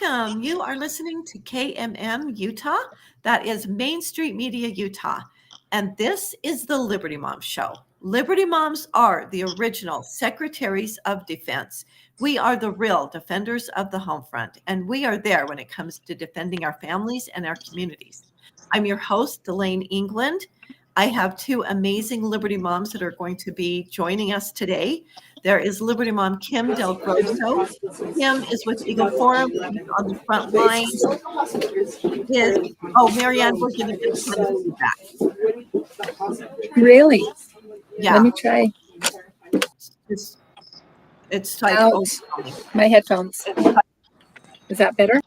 welcome. You are listening to KMM Utah. That is Main Street Media Utah. And this is the Liberty Moms Show. Liberty Moms are the original Secretaries of Defense. We are the real defenders of the home front, and we are there when it comes to defending our families and our communities. I'm your host, Dalane England. I have two amazing Liberty Moms that are going to be joining us today. There is Liberty Mom Kim DelGrosso. Kim is with Eagle Forum on the front lines. Maryann, we're going to get some feedback. Really? Yeah. Let me try. It's like my headphones. Is that better?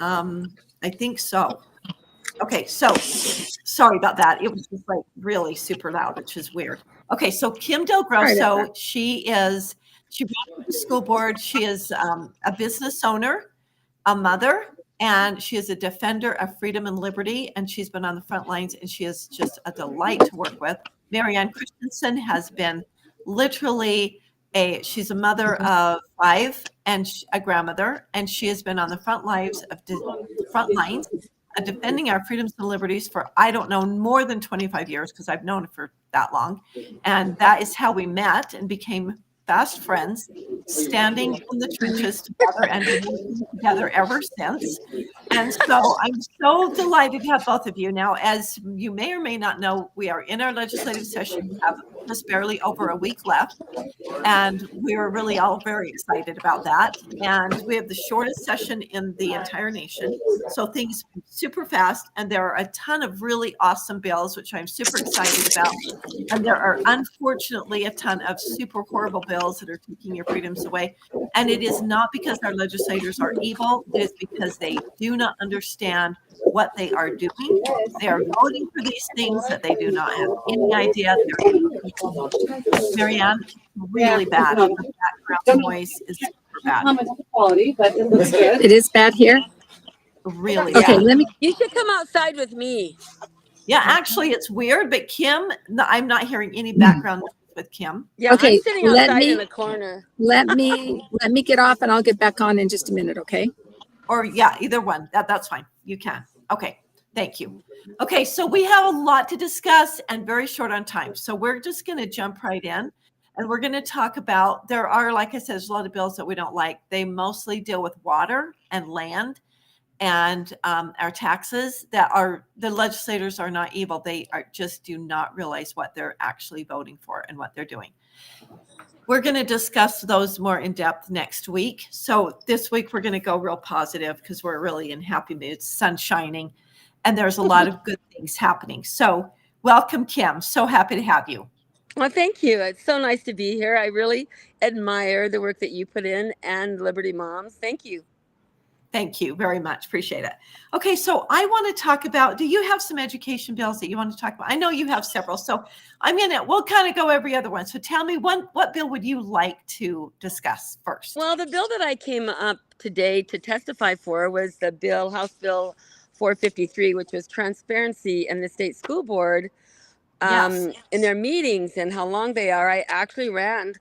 I think so. Okay, so sorry about that. It was just like really super loud, which is weird. Okay, so Kim DelGrosso, she runs the school board. She is a business owner, a mother, and she is a defender of freedom and liberty. And she's been on the front lines, and she is just a delight to work with. Maryann Christensen has been literally she's a mother of 5 and a grandmother, and she has been on the front lines of defending our freedoms and liberties for, I don't know, more than 25 years, because I've known her for that long. And that is how we met and became fast friends, standing in the trenches together and working together ever since. And so I'm so delighted to have both of you. Now, as you may or may not know, we are in our legislative session. We have just barely over a week left. And we are really all very excited about that. And we have the shortest session in the entire nation. So things super fast. And there are a ton of really awesome bills, which I'm super excited about. And there are unfortunately a ton of super horrible bills that are taking your freedoms away. And it is not because our legislators are evil. It is because they do not understand what they are doing. They are voting for these things that they do not have any idea. Maryann, really bad. The background noise is super bad. Quality, but it looks good. It is bad here? Really okay, bad. You should come outside with me. Yeah, actually, it's weird, but Kim, I'm not hearing any background noise with Kim. Yeah, okay, I'm sitting outside in the corner. Let me get off, and I'll get back on in just a minute, okay? Or yeah, either one. That's fine. You can. Okay. Thank you. Okay, so we have a lot to discuss and very short on time. So we're just going to jump right in, and we're going to talk about, there are, like I said, there's a lot of bills that we don't like. They mostly deal with water and land and our taxes. The legislators are not evil. They just do not realize what they're actually voting for and what they're doing. We're going to discuss those more in depth next week. So this week we're going to go real positive because we're really in happy moods, sun shining, and there's a lot of good things happening. So welcome, Kim. So happy to have you. Well, thank you. It's so nice to be here. I really admire the work that you put in and Liberty Moms. Thank you. Thank you very much. Appreciate it. Okay, so I want to talk about, do you have some education bills that you want to talk about? I know you have several, so we'll kind of go every other one. So tell me, what bill would you like to discuss first? Well, the bill that I came up today to testify for was the bill, House Bill 453, which was transparency in the state school board in their meetings and how long they are. I actually ran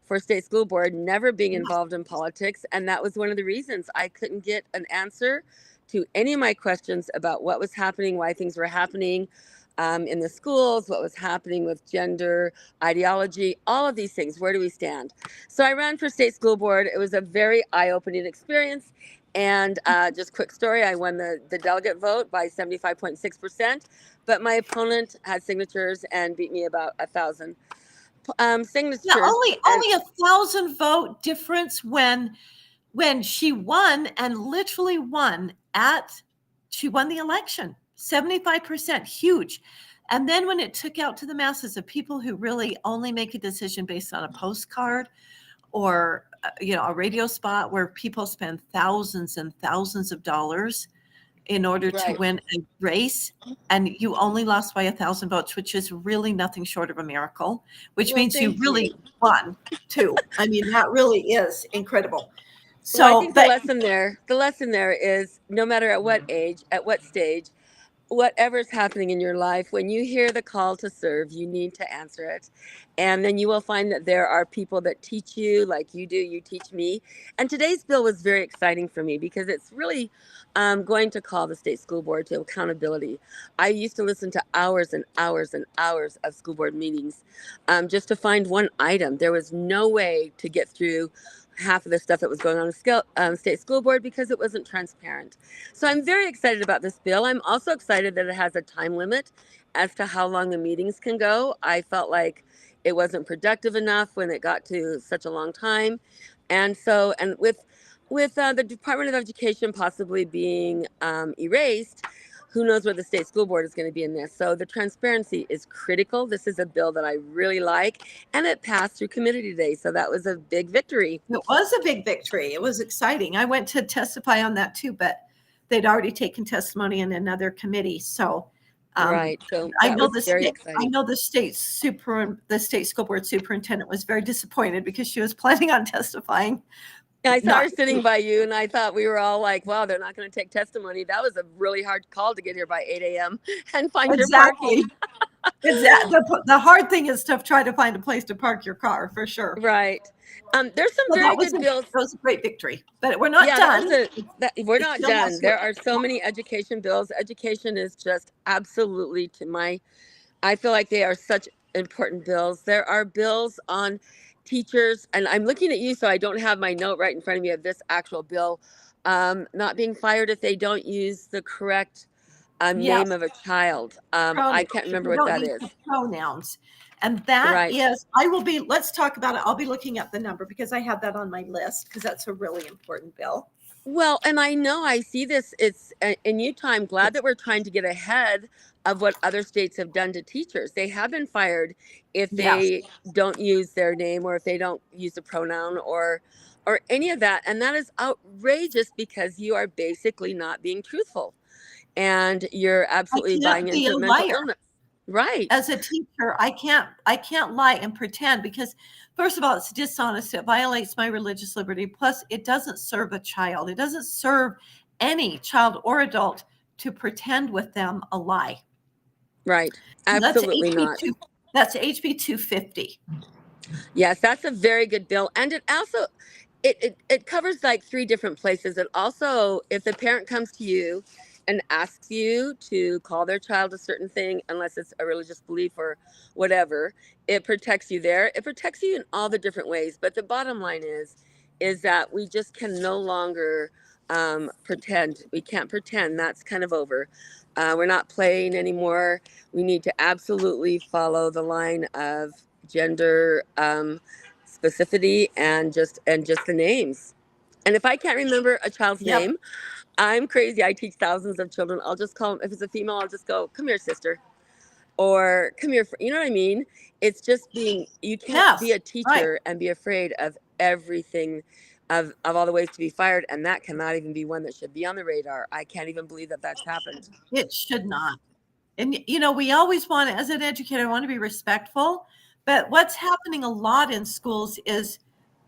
for state school board, never being involved in politics. And that was one of the reasons I couldn't get an answer to any of my questions about what was happening, why things were happening in the schools, what was happening with gender ideology, all of these things. Where do we stand? So I ran for state school board. It was a very eye-opening experience. And just quick story, I won the delegate vote by 75.6%, but my opponent had signatures and beat me about 1,000 signatures. Yeah, only 1,000 vote difference when she won and literally won she won the election. 75%, huge. And then when it took out to the masses of people who really only make a decision based on a postcard or a radio spot where people spend thousands and thousands of dollars in order to win a race, and you only lost by 1,000 votes, which is really nothing short of a miracle, which means you really won too. I mean, that really is incredible. So I think the lesson there is no matter at what age, at what stage, whatever's happening in your life, when you hear the call to serve, you need to answer it. And then you will find that there are people that teach you like you do, you teach me. And today's bill was very exciting for me because it's really going to call the state school board to accountability. I used to listen to hours and hours and hours of school board meetings just to find one item. There was no way to get through half of the stuff that was going on in state school board because it wasn't transparent. So I'm very excited about this bill. I'm also excited that it has a time limit as to how long the meetings can go. I felt like it wasn't productive enough when it got to such a long time. And so, and with the Department of Education possibly being erased, who knows where the state school board is going to be in this. So the transparency is critical. This is a bill that I really like, and it passed through committee today. So that was a big victory. It was a big victory. It was exciting. I went to testify on that too, but they'd already taken testimony in another committee. So right. So I that know was very exciting. I know the state school board superintendent was very disappointed because she was planning on testifying. I saw her sitting by you, and I thought we were all like, wow, they're not going to take testimony. That was a really hard call to get here by 8 a.m. and find your parking. The hard thing is to try to find a place to park your car, for sure. Right. There's some very good bills. That was a great victory, but we're not done. We're not done. There are so many education bills. Education is just absolutely I feel like they are such important bills. There are bills on teachers, and I'm looking at you, so I don't have my note right in front of me of this actual bill, not being fired if they don't use the correct name of a child. I can't remember what that is. Pronouns. And that is, let's talk about it. I'll be looking at the number because I have that on my list because that's a really important bill. Well, and I know I see this, it's in Utah. I'm glad that we're trying to get ahead of what other states have done to teachers. They have been fired if they don't use their name or if they don't use a pronoun or any of that. And that is outrageous because you are basically not being truthful and you're absolutely buying into mental illness. Right. As a teacher, I can't lie and pretend because first of all, it's dishonest. It violates my religious liberty. Plus, it doesn't serve a child. It doesn't serve any child or adult to pretend with them a lie. Right. Absolutely not. That's HB 250. Yes, that's a very good bill. And it also, it covers like 3 different places. It also, if the parent comes to you and asks you to call their child a certain thing, unless it's a religious belief or whatever, it protects you there. It protects you in all the different ways. But the bottom line is that we just can no longer pretend. We can't pretend. That's kind of over. We're not playing anymore. We need to absolutely follow the line of gender specificity and just the names. And if I can't remember a child's name, I'm crazy. I teach thousands of children. I'll just call them, if it's a female, I'll just go, come here, sister. Or come here. You know what I mean? It's just you can't be a teacher and be afraid of everything, of all the ways to be fired. And that cannot even be one that should be on the radar. I can't even believe that that's happened. It should not. And, we always want to, as an educator, I want to be respectful. But what's happening a lot in schools is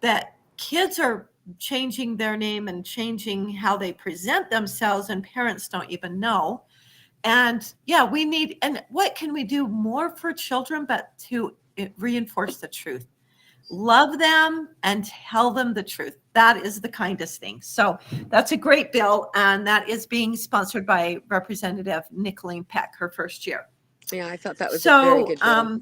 that kids are changing their name and changing how they present themselves, and parents don't even know. And what can we do more for children but to reinforce the truth? Love them and tell them the truth. That is the kindest thing. So that's a great bill, and that is being sponsored by Representative Nicolene Peck, her first year. Yeah, I thought that was a very good bill.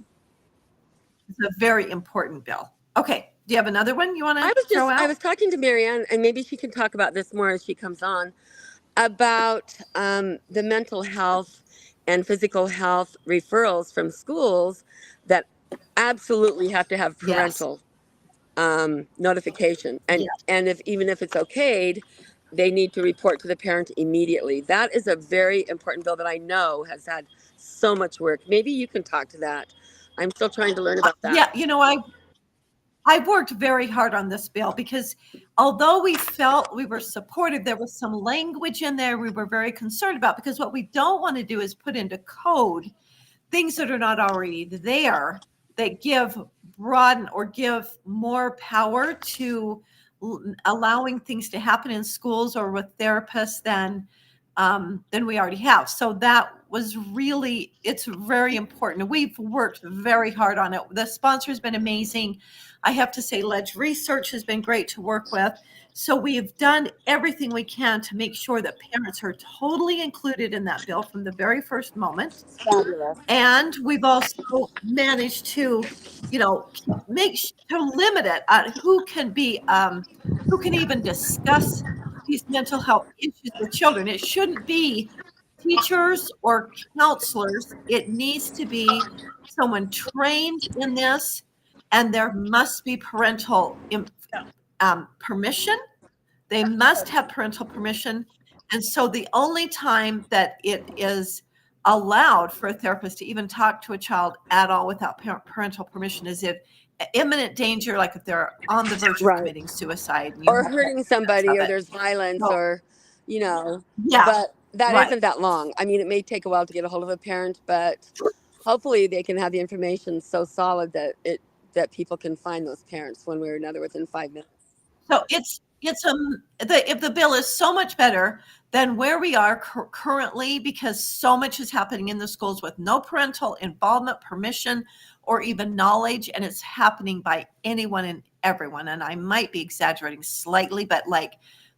It's a very important bill. Okay. Do you have another one you want to throw out? I was talking to Maryann, and maybe she can talk about this more as she comes on, about the mental health and physical health referrals from schools that absolutely have to have parental notification. And even if it's okayed, they need to report to the parent immediately. That is a very important bill that I know has had so much work. Maybe you can talk to that. I'm still trying to learn about that. Yeah, I've worked very hard on this bill because although we felt we were supportive, there was some language in there we were very concerned about, because what we don't want to do is put into code things that are not already there that give more power to allowing things to happen in schools or with therapists than than we already have. So that was really, it's very important. We've worked very hard on it. The sponsor has been amazing. I have to say, Ledge Research has been great to work with. So we've done everything we can to make sure that parents are totally included in that bill from the very first moment. Fabulous. And we've also managed to, to limit it at who can even discuss these mental health issues with children. It shouldn't be teachers or counselors. It needs to be someone trained in this, and there must be parental permission. They must have parental permission. And so the only time that it is allowed for a therapist to even talk to a child at all without parental permission is if imminent danger, like if they're on the verge of committing suicide. Or hurting somebody, or there's violence, or, Yeah. But that Right. isn't that long. I mean, it may take a while to get a hold of a parent, but hopefully they can have the information so solid that people can find those parents one way or another within 5 minutes. So if the bill is so much better than where we are currently, because so much is happening in the schools with no parental involvement, permission, or even knowledge, and it's happening by anyone and everyone. And I might be exaggerating slightly, but like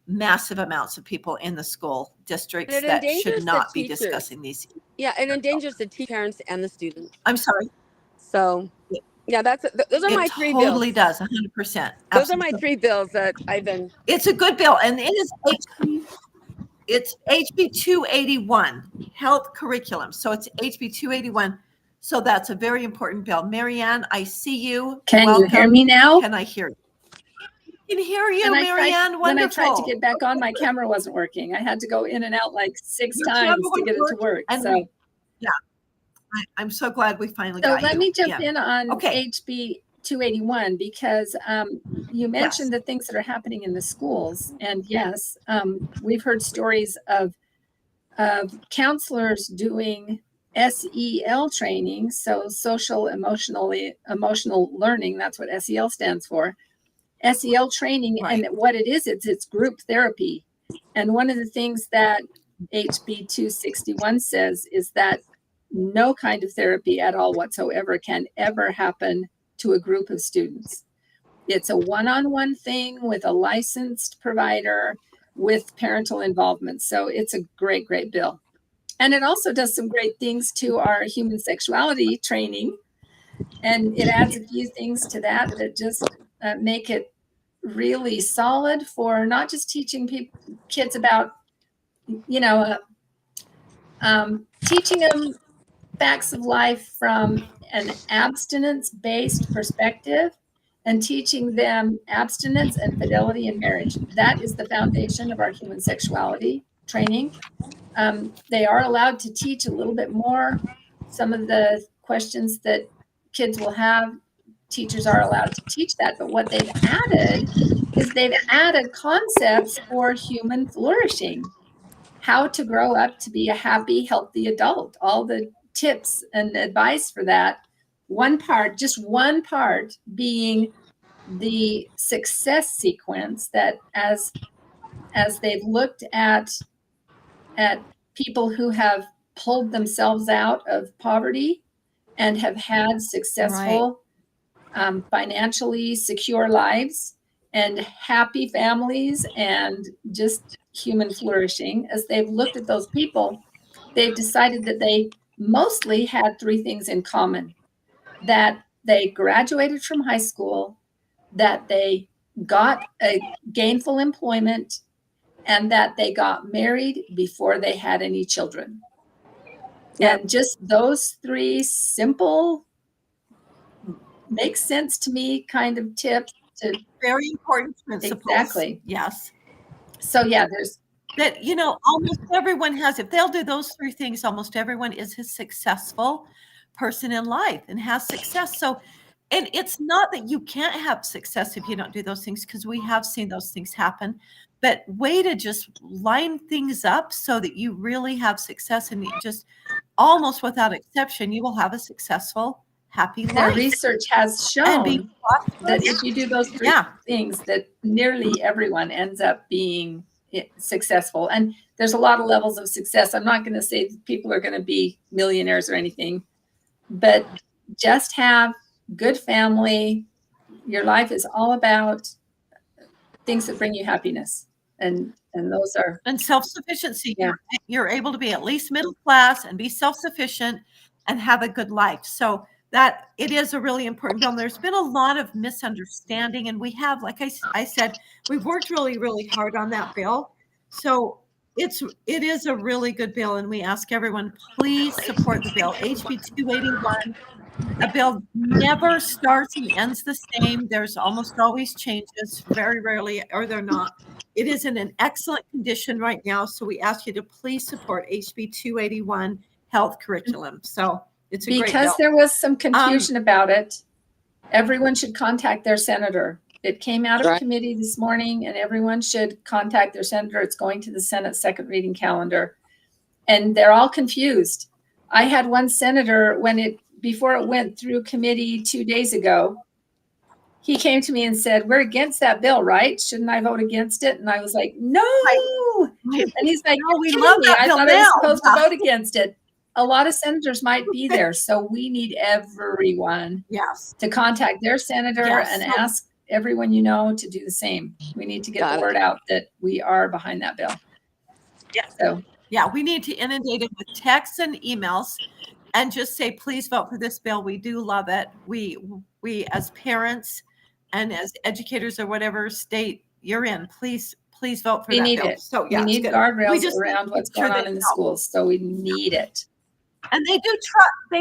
massive amounts of people in the school districts that should not be discussing these. Yeah, it endangers the parents and the students. I'm sorry. So yeah, those are my 3 bills. It totally does, 100%. Those are my 3 bills that I've been. It's a good bill, and it's HB 281, health curriculum. So it's HB 281. So that's a very important bill. Maryann, I see you. Can you hear me now? Can I hear you? I can hear you, Maryann. Wonderful. When I tried to get back on, my camera wasn't working. I had to go in and out like 6 times to get it to work. So yeah. I'm so glad we finally got you. So let me jump in on HB 281 because you mentioned the things that are happening in the schools. And yes, we've heard stories of counselors doing SEL training, so social emotional learning. That's what SEL stands for. SEL training, and what it is, it's group therapy. And one of the things that HB 261 says is that no kind of therapy at all whatsoever can ever happen to a group of students. It's a one-on-one thing with a licensed provider with parental involvement. So it's a great, great bill. And it also does some great things to our human sexuality training. And it adds a few things to that just make it really solid for not just teaching kids about, teaching them facts of life from an abstinence-based perspective and teaching them abstinence and fidelity in marriage. That is the foundation of our human sexuality training. They are allowed to teach a little bit more. Some of the questions that kids will have, teachers are allowed to teach that. But what they've added is they've added concepts for human flourishing, how to grow up to be a happy, healthy adult, all the tips and advice for that. Just one part being the success sequence that as they've looked at people who have pulled themselves out of poverty and have had successful, financially secure lives and happy families and just human flourishing. As they've looked at those people, they've decided that they mostly had 3 things in common: that they graduated from high school, that they got a gainful employment, and that they got married before they had any children. And just those 3 simple, make sense to me kind of tips to very important principles. Exactly. Yes. So yeah, there's that, almost everyone has, if they'll do those 3 things, almost everyone is a successful person in life and has success. So, and it's not that you can't have success if you don't do those things, because we have seen those things happen, but way to just line things up so that you really have success, and just almost without exception, you will have a successful, happy life. The research has shown that if you do those 3 things, that nearly everyone ends up being successful. And there's a lot of levels of success. I'm not going to say people are going to be millionaires or anything, but just have good family. Your life is all about things that bring you happiness. And those are. And self-sufficiency. Yeah. You're able to be at least middle class and be self-sufficient and have a good life. So that it is a really important bill. And there's been a lot of misunderstanding, and we have, like I said, we've worked really, really hard on that bill. So it is a really good bill, and we ask everyone, please support the bill. HB 281. A bill never starts and ends the same. There's almost always changes, very rarely are there not. It is in an excellent condition right now, so we ask you to please support HB 281 health curriculum. So it's a great bill. Because there was some confusion about it, everyone should contact their senator. It came out of committee this morning, and everyone should contact their senator. It's going to the Senate second reading calendar, and they're all confused. I had one senator before it went through committee 2 days ago, he came to me and said, "We're against that bill, right? Shouldn't I vote against it?" And I was like, "No." And he's like, "No, we love that I bill thought I was now." supposed to vote against it. A lot of senators might be there, so we need everyone to contact their senator and ask everyone you know to do the same. We need to get the word out that we are behind that bill. Yeah. So yeah, we need to inundate it with texts and emails and just say, please vote for this bill. We do love it. We as parents and as educators or whatever state you're in, please vote for that bill. It. So yeah, we need guardrails around what's going on in the schools. So we need it. And they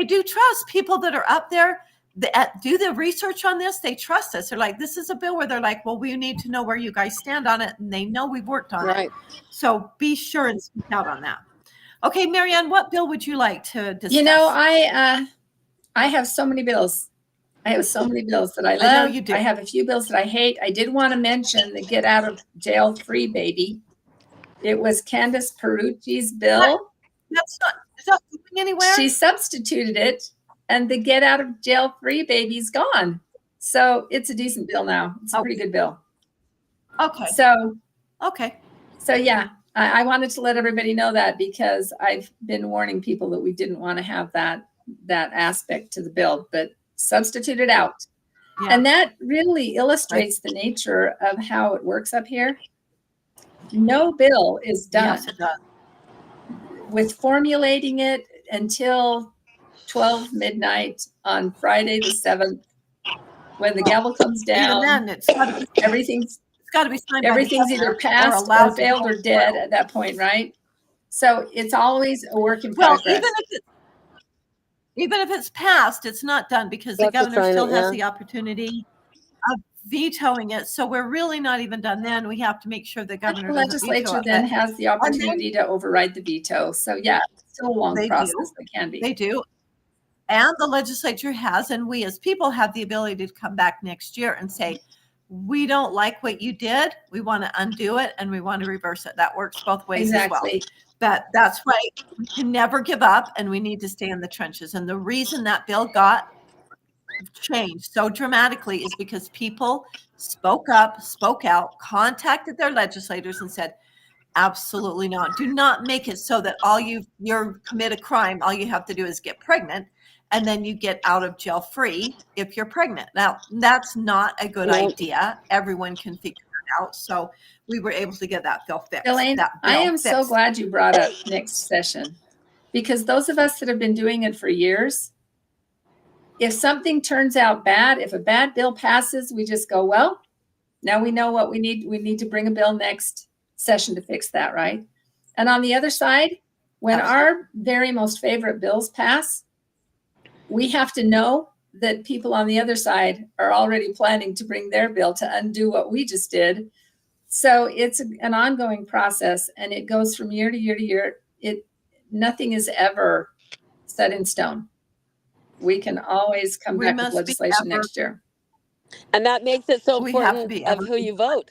do trust people that are up there that do the research on this. They trust us. They're like, this is a bill where they're like, well, we need to know where you guys stand on it. And they know we've worked on it. So be sure and speak out on that. Okay, Maryann, what bill would you like to discuss? You know, I have so many bills. I have so many bills that I love. I know you do. I have a few bills that I hate. I did want to mention the get out of jail free baby. It was Candace Perucci's bill. Is that going anywhere? She substituted it, and the get out of jail free baby's gone. So it's a decent bill now. It's a pretty good bill. Okay. So yeah, I wanted to let everybody know that, because I've been warning people that we didn't want to have that aspect to the bill, but substitute it out. Yeah. And that really illustrates the nature of how it works up here. No bill is done. Yes, it does. With formulating it until 12 midnight on Friday the 7th, when the gavel comes down. Even then, everything's got to be signed. Everything's either passed or failed or dead at that point, right? So it's always a work in progress. Even if it's passed, it's not done, because the governor still has the opportunity of vetoing it. So we're really not even done then. We have to make sure the governor the legislature then has the opportunity to override the veto. So yeah, it's still a long process. It can be. They do. And the legislature has, and we as people have the ability to come back next year and say, we don't like what you did. We want to undo it, and we want to reverse it. That works both ways as well. But that's why we can never give up, and we need to stay in the trenches. And the reason that bill got changed so dramatically is because people spoke up, spoke out, contacted their legislators and said, absolutely not. Do not make it so that you're commit a crime. All you have to do is get pregnant, and then you get out of jail free if you're pregnant. Now, that's not a good idea. Everyone can figure it out. So we were able to get that bill fixed. Dalane, I am so glad you brought up next session, because those of us that have been doing it for years, if something turns out bad, if a bad bill passes, we just go, well, now we know what we need. We need to bring a bill next session to fix that, right? And on the other side, when our very most favorite bills pass, we have to know that people on the other side are already planning to bring their bill to undo what we just did. So it's an ongoing process, and it goes from year to year to year. Nothing is ever set in stone. We can always come back with legislation next year. And that makes it so important of who you vote.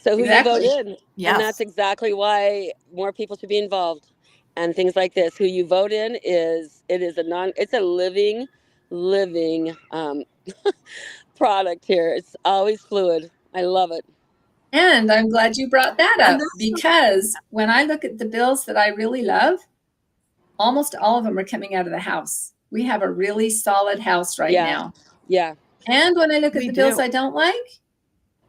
So who you vote in. Yes. And that's exactly why more people should be involved. And things like this, who you vote in it's a living product here. It's always fluid. I love it. And I'm glad you brought that And up, that's- because when I look at the bills that I really love, almost all of them are coming out of the House. We have a really solid House right Yeah. now. Yeah. And when I look at We the bills do. I don't like,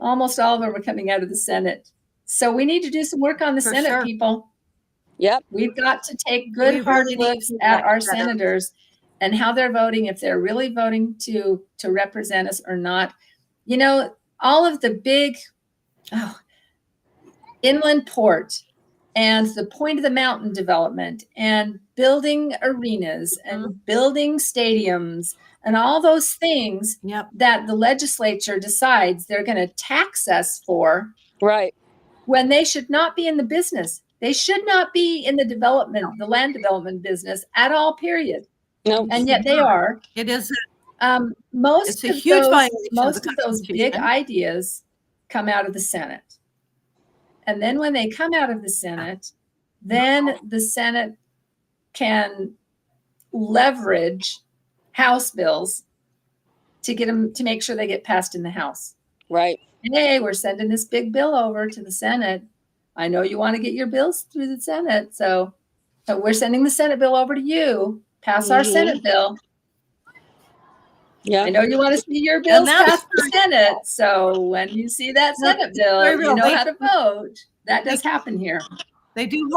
almost all of them are coming out of the Senate. So we need to do some work on the For Senate, sure. people. Yep. We've got to take good We hard really need looks to do at that our better. senators and how they're voting, if they're really voting to represent us or not. You know, all of the big inland port and the point of the mountain development and building arenas and building stadiums and all those things Yep. that the legislature decides they're going to tax us for, Right. when they should not be in the business. They should not be in the development, the land development business at all, period. No. And yet they are. It is. Most It's a of huge those, violation of most the of those big Constitution. ideas come out of the Senate. And then when they come out of the Senate, then the Senate can leverage House bills to get them, to make sure they get passed in the House. Right. Hey, we're sending this big bill over to the Senate. I know you want to get your bills through the Senate, so we're sending the Senate bill over to you. Pass our Senate bill. Yeah. I know you want to see your bills that's pass the Senate, so when you see that Senate bill, very real. you know how to vote. That does happen here. They do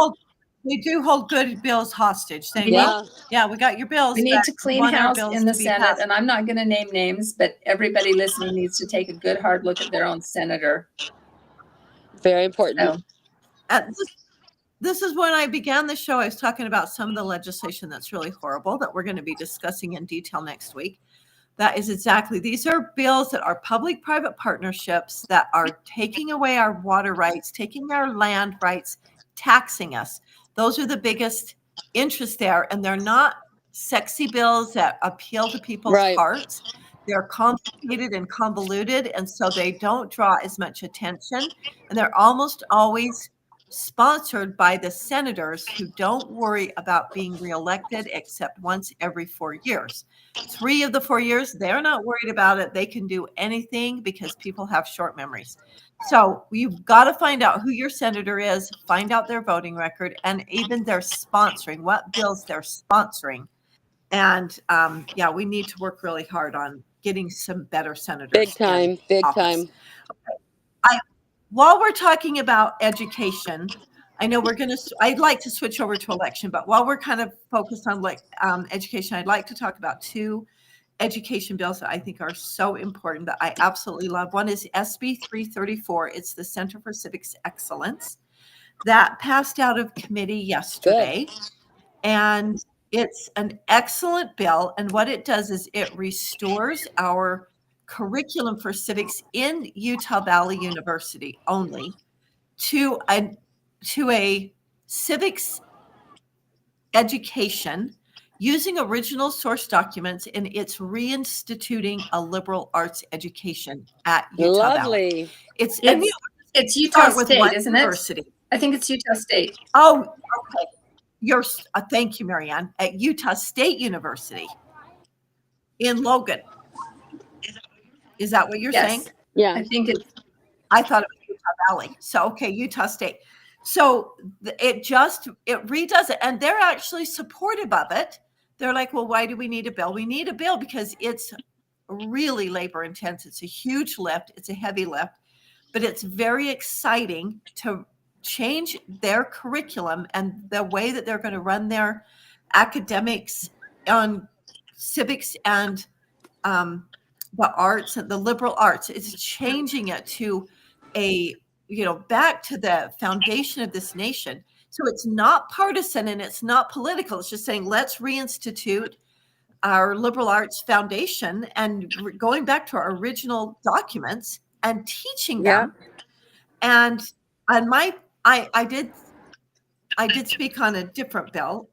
hold good bills hostage, saying, We well, yeah, we got your bills. We need but to we clean want our house bills in the to be Senate, passed. and I'm not going to name names, but everybody listening needs to take a good hard look at their own senator. Very important. So, This is when I began the show. I was talking about some of the legislation that's really horrible that we're going to be discussing in detail next week. That is exactly, these are bills that are public-private partnerships that are taking away our water rights, taking our land rights, taxing us. Those are the biggest interests there, and they're not sexy bills that appeal to people's hearts. They're complicated and convoluted, and so they don't draw as much attention, and they're almost always sponsored by the senators who don't worry about being reelected except once every 4 years. 3 of the 4 years, they're not worried about it. They can do anything because people have short memories. So you've got to find out who your senator is, find out their voting record, and even their sponsoring, what bills they're sponsoring. And yeah, we need to work really hard on getting some better senators. Big time. Big office. time. Okay. While we're talking about education, I know I'd like to switch over to election, but while we're kind of focused on education, I'd like to talk about two education bills that I think are so important that I absolutely love. One is SB 334. It's the Center for Civics Excellence that passed out of committee yesterday. Good. And it's an excellent bill. And what it does is it restores our curriculum for civics in Utah Valley University only to a civics education using original source documents, and it's reinstituting a liberal arts education at Utah Valley. It's Utah State, isn't it? I think it's Utah State. Oh, okay. Thank you, Maryann. At Utah State University in Logan. Is that what you're saying? Yeah. I thought it was Utah Valley. So, okay, Utah State. So it redoes it, and they're actually supportive of it. They're like, well, why do we need a bill? We need a bill because it's really labor intense. It's a huge lift. It's a heavy lift, but it's very exciting to change their curriculum and the way that they're going to run their academics on civics and the arts and the liberal arts. It's changing it to back to the foundation of this nation. So it's not partisan and it's not political. It's just saying, let's reinstitute our liberal arts foundation and going back to our original documents and teaching them. And I did speak on a different bill.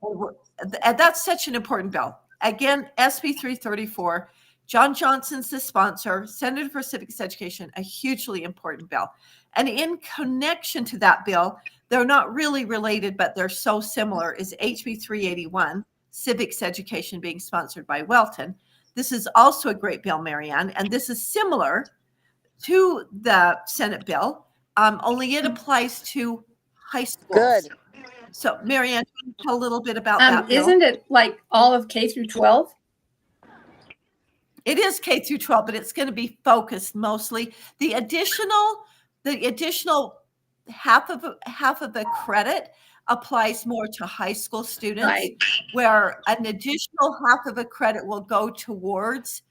And that's such an important bill. Again, SB 334. John Johnson's the sponsor, Senator for Civics Education, a hugely important bill. And in connection to that bill, they're not really related, but they're so similar, is HB 381, Civics Education, being sponsored by Welton. This is also a great bill, Maryann, and this is similar to the Senate bill, only it applies to high schools. Good. So, Maryann, can you tell a little bit about that bill? Isn't it like all of K through 12? It is K through 12, but it's going to be focused mostly. The additional half of the credit applies more to high school students, Right. where an additional half of a credit will go towards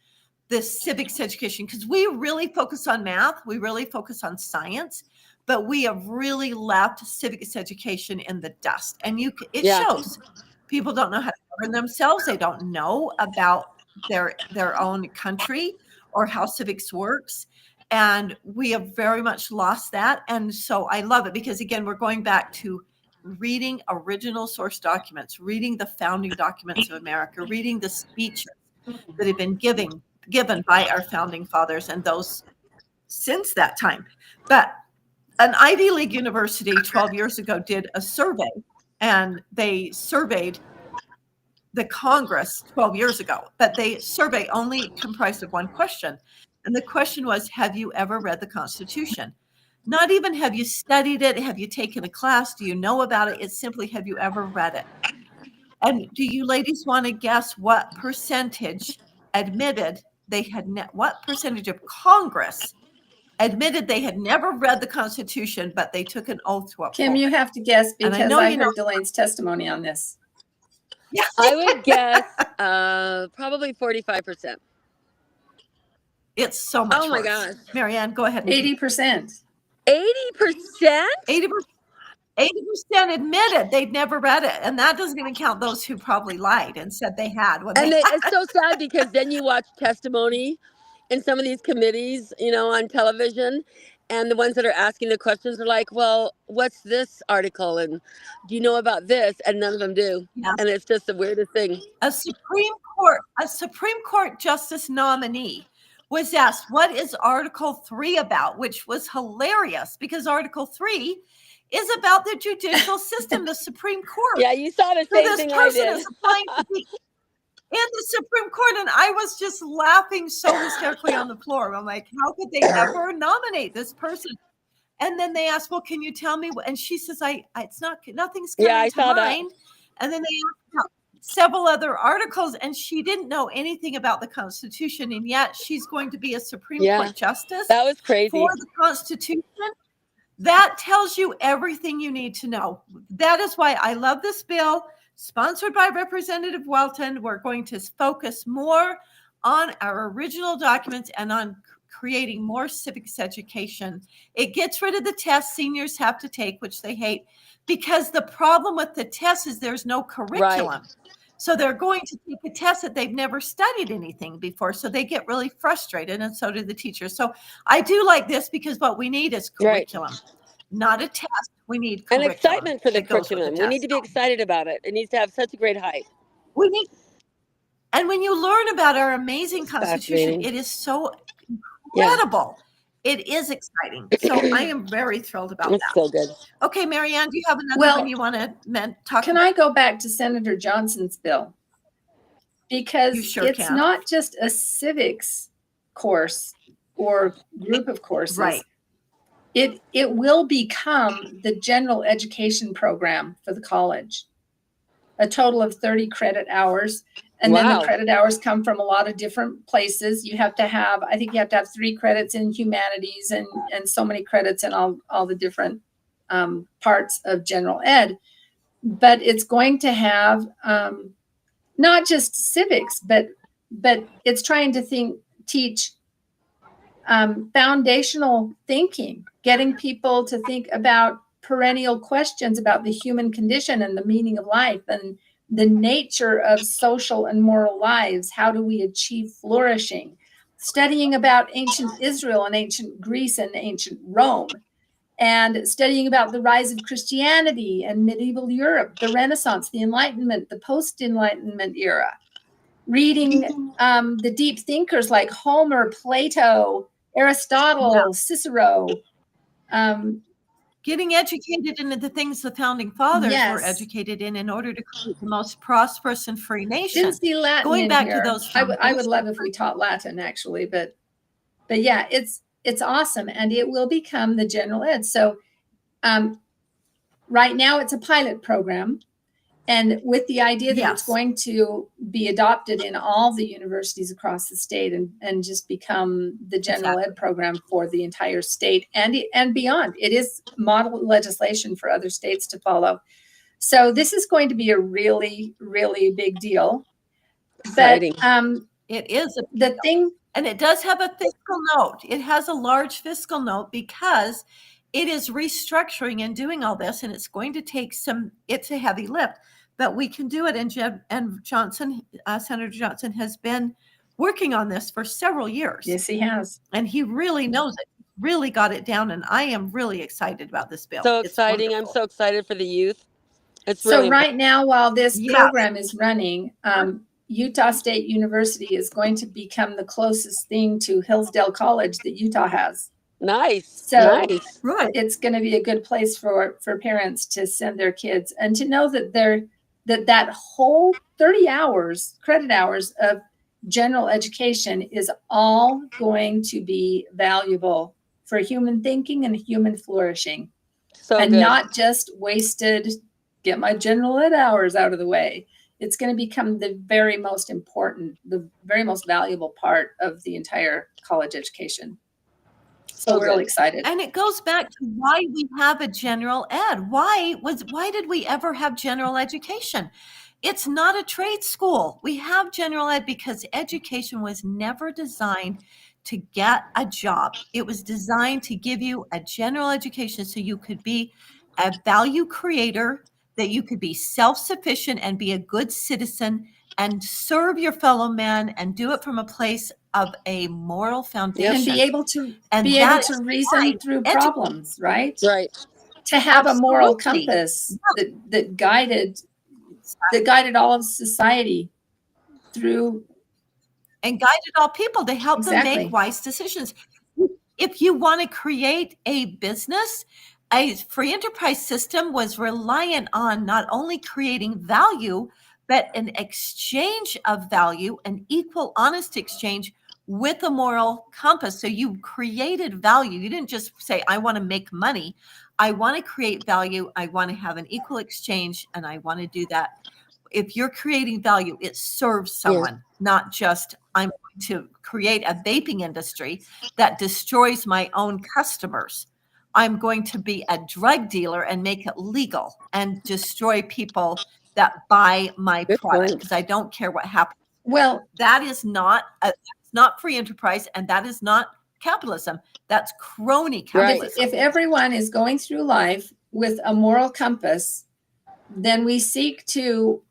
the civics education, because we really focus on math, we really focus on science, but we have really left civics education in the dust. And it shows. People don't know how to govern themselves. They don't know about their own country or how civics works. And we have very much lost that. And so I love it because, again, we're going back to reading original source documents, reading the founding documents of America, reading the speeches that have been given by our founding fathers and those since that time. But an Ivy League university 12 years ago did a survey, and they surveyed the Congress 12 years ago, but the survey only comprised of one question. And the question was, have you ever read the Constitution? Not even have you studied it, have you taken a class, do you know about it? It's simply, have you ever read it? And do you ladies want to guess what percentage admitted what percentage of Congress admitted they had never read the Constitution, but they took an oath to uphold Kim, you it? have to guess because I heard know Delane's testimony on this. Yeah. I would guess probably 45%. It's so much Oh my worse. gosh. Maryann, go ahead. 80%. 80%? 80% admitted they'd never read it. And that doesn't even count those who probably lied and said they had. It's so sad because then you watch testimony in some of these committees, on television, and the ones that are asking the questions are like, well, what's this article? And do you know about this? And none of them do. Yeah. And it's just the weirdest thing. A Supreme Court justice nominee was asked, what is Article 3 about? Which was hilarious because Article 3 is about the judicial system, the Supreme Court. Yeah, you saw the same thing I did. This person is applying to be in the Supreme Court, and I was just laughing so hysterically on the floor. I'm like, how could they ever nominate this person? And then they asked, well, can you tell me? And she says, nothing's coming to mind. And then they asked about several other articles, and she didn't know anything about the Constitution, and yet she's going to be a Supreme Court justice. That was crazy. For the Constitution. That tells you everything you need to know. That is why I love this bill, sponsored by Representative Welton. We're going to focus more on our original documents and on creating more civics education. It gets rid of the tests seniors have to take, which they hate, because the problem with the test is there's no curriculum. Right. So they're going to take a test that they've never studied anything before. So they get really frustrated, and so do the teachers. So I do like this because what we need is curriculum, not a test. We need curriculum. And excitement for the curriculum. We need to be excited about it. It needs to have such a great hype. And when you learn about our amazing Constitution, it is so incredible. It is exciting. So I am very thrilled about that. So good. Okay, Maryann, do you have another one you want to talk about? Can I go back to Senator Johnson's bill? Because it's not just a civics course or group of courses. Right. It will become the general education program for the college. A total of 30 credit hours. And then the credit hours come from a lot of different places. You have to have, I think you have to have 3 credits in humanities and so many credits in all the different parts of general ed. But it's going to have not just civics, but it's trying to teach foundational thinking, getting people to think about perennial questions about the human condition and the meaning of life and the nature of social and moral lives. How do we achieve flourishing? Studying about ancient Israel and ancient Greece and ancient Rome, and studying about the rise of Christianity and medieval Europe, the Renaissance, the Enlightenment, the post-Enlightenment era. Reading the deep thinkers like Homer, Plato, Aristotle, Cicero. Getting educated into the things the founding fathers were educated in order to create the most prosperous and free nation. Didn't see Latin Going back here. to those, I would love if we taught Latin, actually, but yeah, it's it's awesome, and it will become the general ed. So right now it's a pilot program, and with the idea that it's Yes. going to be adopted in all the universities across the state and just become the general ed program for the entire state and beyond. It is model legislation for other states to follow. So this is going to be a really, really big deal. Exciting. But It is the thing, and it does have a fiscal note. It has a large fiscal note because it is restructuring and doing all this, and it's going to take it's a heavy lift, but we can do it. And Johnson, Senator Johnson has been working on this for several years. yes, he has. And he really knows it, really got it down. And I am really excited about this bill. So It's exciting. I'm wonderful. so excited for the youth. It's So really right now, while this Yes. program is running, Utah State University is going to become the closest thing to Hillsdale College that Utah has. nice. So Nice. Right. it's going to be a good place for parents to send their kids and to know that that whole 30 hours, credit hours of general education is all going to be valuable for human thinking and human flourishing. So And good. not just wasted, get my general ed hours out of the way. It's going to become the very most important, the very most valuable part of the entire college education. So we're really excited. And it goes back to why we have a general ed. Why did we ever have general education? It's not a trade school. We have general ed because education was never designed to get a job. It was designed to give you a general education so you could be a value creator, that you could be self-sufficient and be a good citizen and serve your fellow man and do it from a place of a moral foundation. And be able to that is reason why through problems, right? Right. To have a moral Absolutely. compass that guided all of society through. And guided all people to help them Exactly. make wise decisions. If you want to create a business, a free enterprise system was reliant on not only creating value, but an exchange of value, an equal, honest exchange with a moral compass. So you created value. You didn't just say, I want to make money. I want to create value. I want to have an equal exchange, and I want to do that. If you're creating value, it serves someone, not just I'm going to create a vaping industry that destroys my own customers. I'm going to be a drug dealer and make it legal and destroy people that buy my Good product point. because I don't care what happens. Well, That is not free enterprise, and that is not capitalism. That's crony capitalism. if everyone is going through life with a moral compass, then we seek to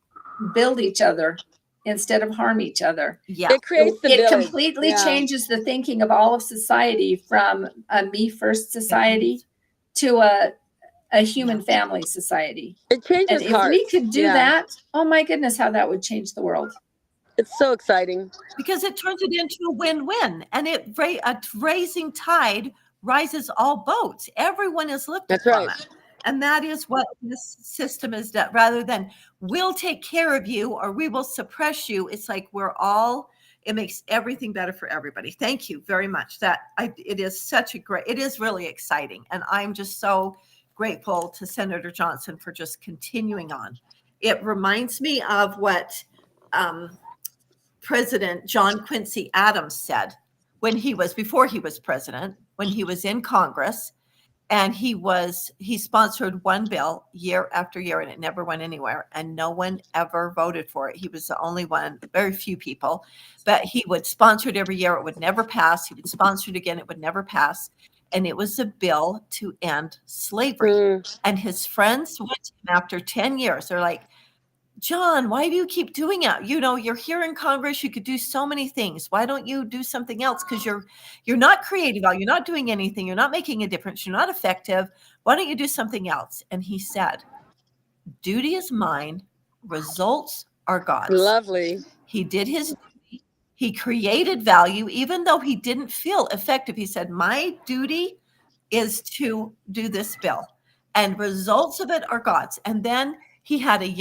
build each other instead of harm each other. Yeah. It creates the It village. completely Yeah. changes the thinking of all of society from a me first society to a human family society. It And changes if hearts. we could do Yeah. that, oh my goodness, how that would change the world. It's so exciting. Because it turns it into a win-win, and a rising tide rises all boats. Everyone is lifted That's from right. it. And that is what this system is done. Rather than we'll take care of you or we will suppress you, it's like it makes everything better for everybody. Thank you very much. It is really exciting. And I'm just so grateful to Senator Johnson for just continuing on. It reminds me of what President John Quincy Adams said before he was president, when he was in Congress. And he sponsored one bill year after year, and it never went anywhere. And no one ever voted for it. He was the only one, very few people, but he would sponsor it every year. It would never pass. He would sponsor it again. It would never pass. And it was a bill to end slavery. And his friends went to him after 10 years. They're like, John, why do you keep doing it? You're here in Congress. You could do so many things. Why don't you do something else? Because you're not creative. You're not doing anything. You're not making a difference. You're not effective. Why don't you do something else? And he said, duty is mine. Results are God's. Lovely. He did his duty. He created value, even though he didn't feel effective. He said, my duty is to do this bill, and results of it are God's. And then he had a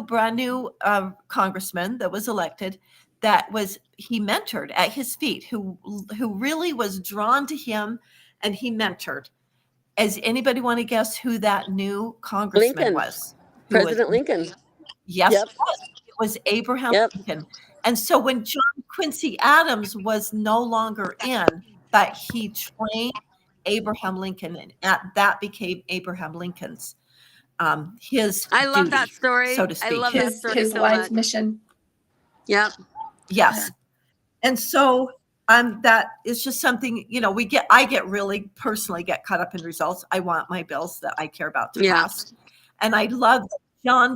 brand new congressman that was elected that he mentored at his feet, who really was drawn to him, and he mentored. Does anybody want to guess who that new congressman Lincoln. was? President Lincoln. Yes, Yep. it was Abraham Yep. Lincoln. And so when John Quincy Adams was no longer in, that he trained Abraham Lincoln, and that became Abraham Lincoln's his I love duty, that story. so to speak. I love that story his so life much. mission. Yep. Yes. And so that is just something, I really personally get caught up in results. I want my bills that I care about to pass. And I love that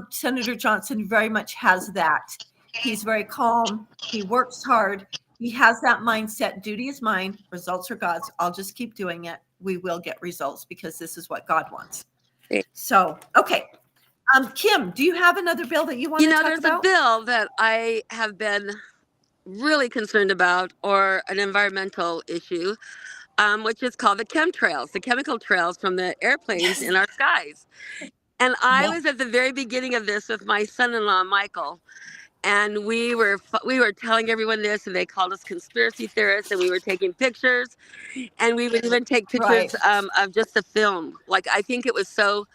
Senator Johnson very much has that. He's very calm. He works hard. He has that mindset. Duty is mine. Results are God's. I'll just keep doing it. We will get results because this is what God wants. So, okay. Kim, do you have another bill that you want to talk about? There's a bill that I have been really concerned about, or an environmental issue, which is called the chemtrails, the chemical trails from the airplanes in our skies. And I was at the very beginning of this with my son-in-law, Michael. And we were telling everyone this, and they called us conspiracy theorists, and we were taking pictures, and we would even take pictures of just the film. Like, I think it was so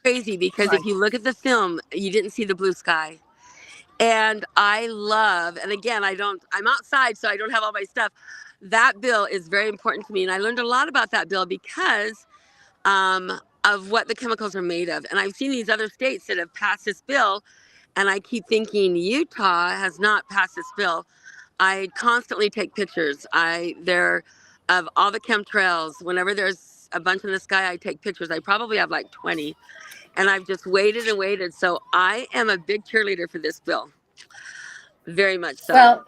crazy because if you look at the film, you didn't see the blue sky. And I love, and again, I'm outside, so I don't have all my stuff. That bill is very important to me. And I learned a lot about that bill because of what the chemicals are made of. And I've seen these other states that have passed this bill, and I keep thinking Utah has not passed this bill. I constantly take pictures. Of all the chemtrails. Whenever there's a bunch in the sky, I take pictures. I probably have like 20. And I've just waited and waited. So I am a big cheerleader for this bill. Very much so. Well,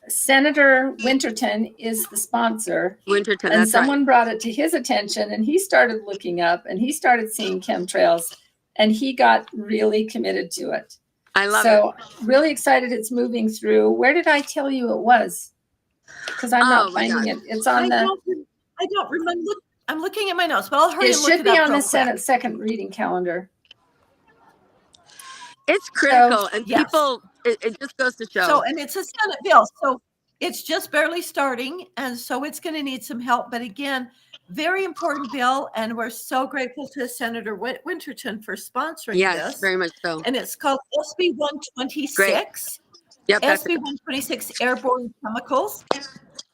Senator Winterton is the sponsor. And someone brought it to his attention, and he started looking up, and he started seeing chemtrails, and he got really committed to it. I love it. So really excited it's moving through. Where did I tell you it was? Because I'm not finding it. It's on I don't remember. I'm looking at my notes, but I'll hurry and look it up. It should be on the Senate second reading calendar. It's critical, and people, it just goes to show. So, and it's a Senate bill, so it's just barely starting, and so it's going to need some help. But again, very important bill, and we're so grateful to Senator Winterton for sponsoring this. Yes, very much so. And it's called SB 126. Great. Yep, SB 126 Airborne Chemicals.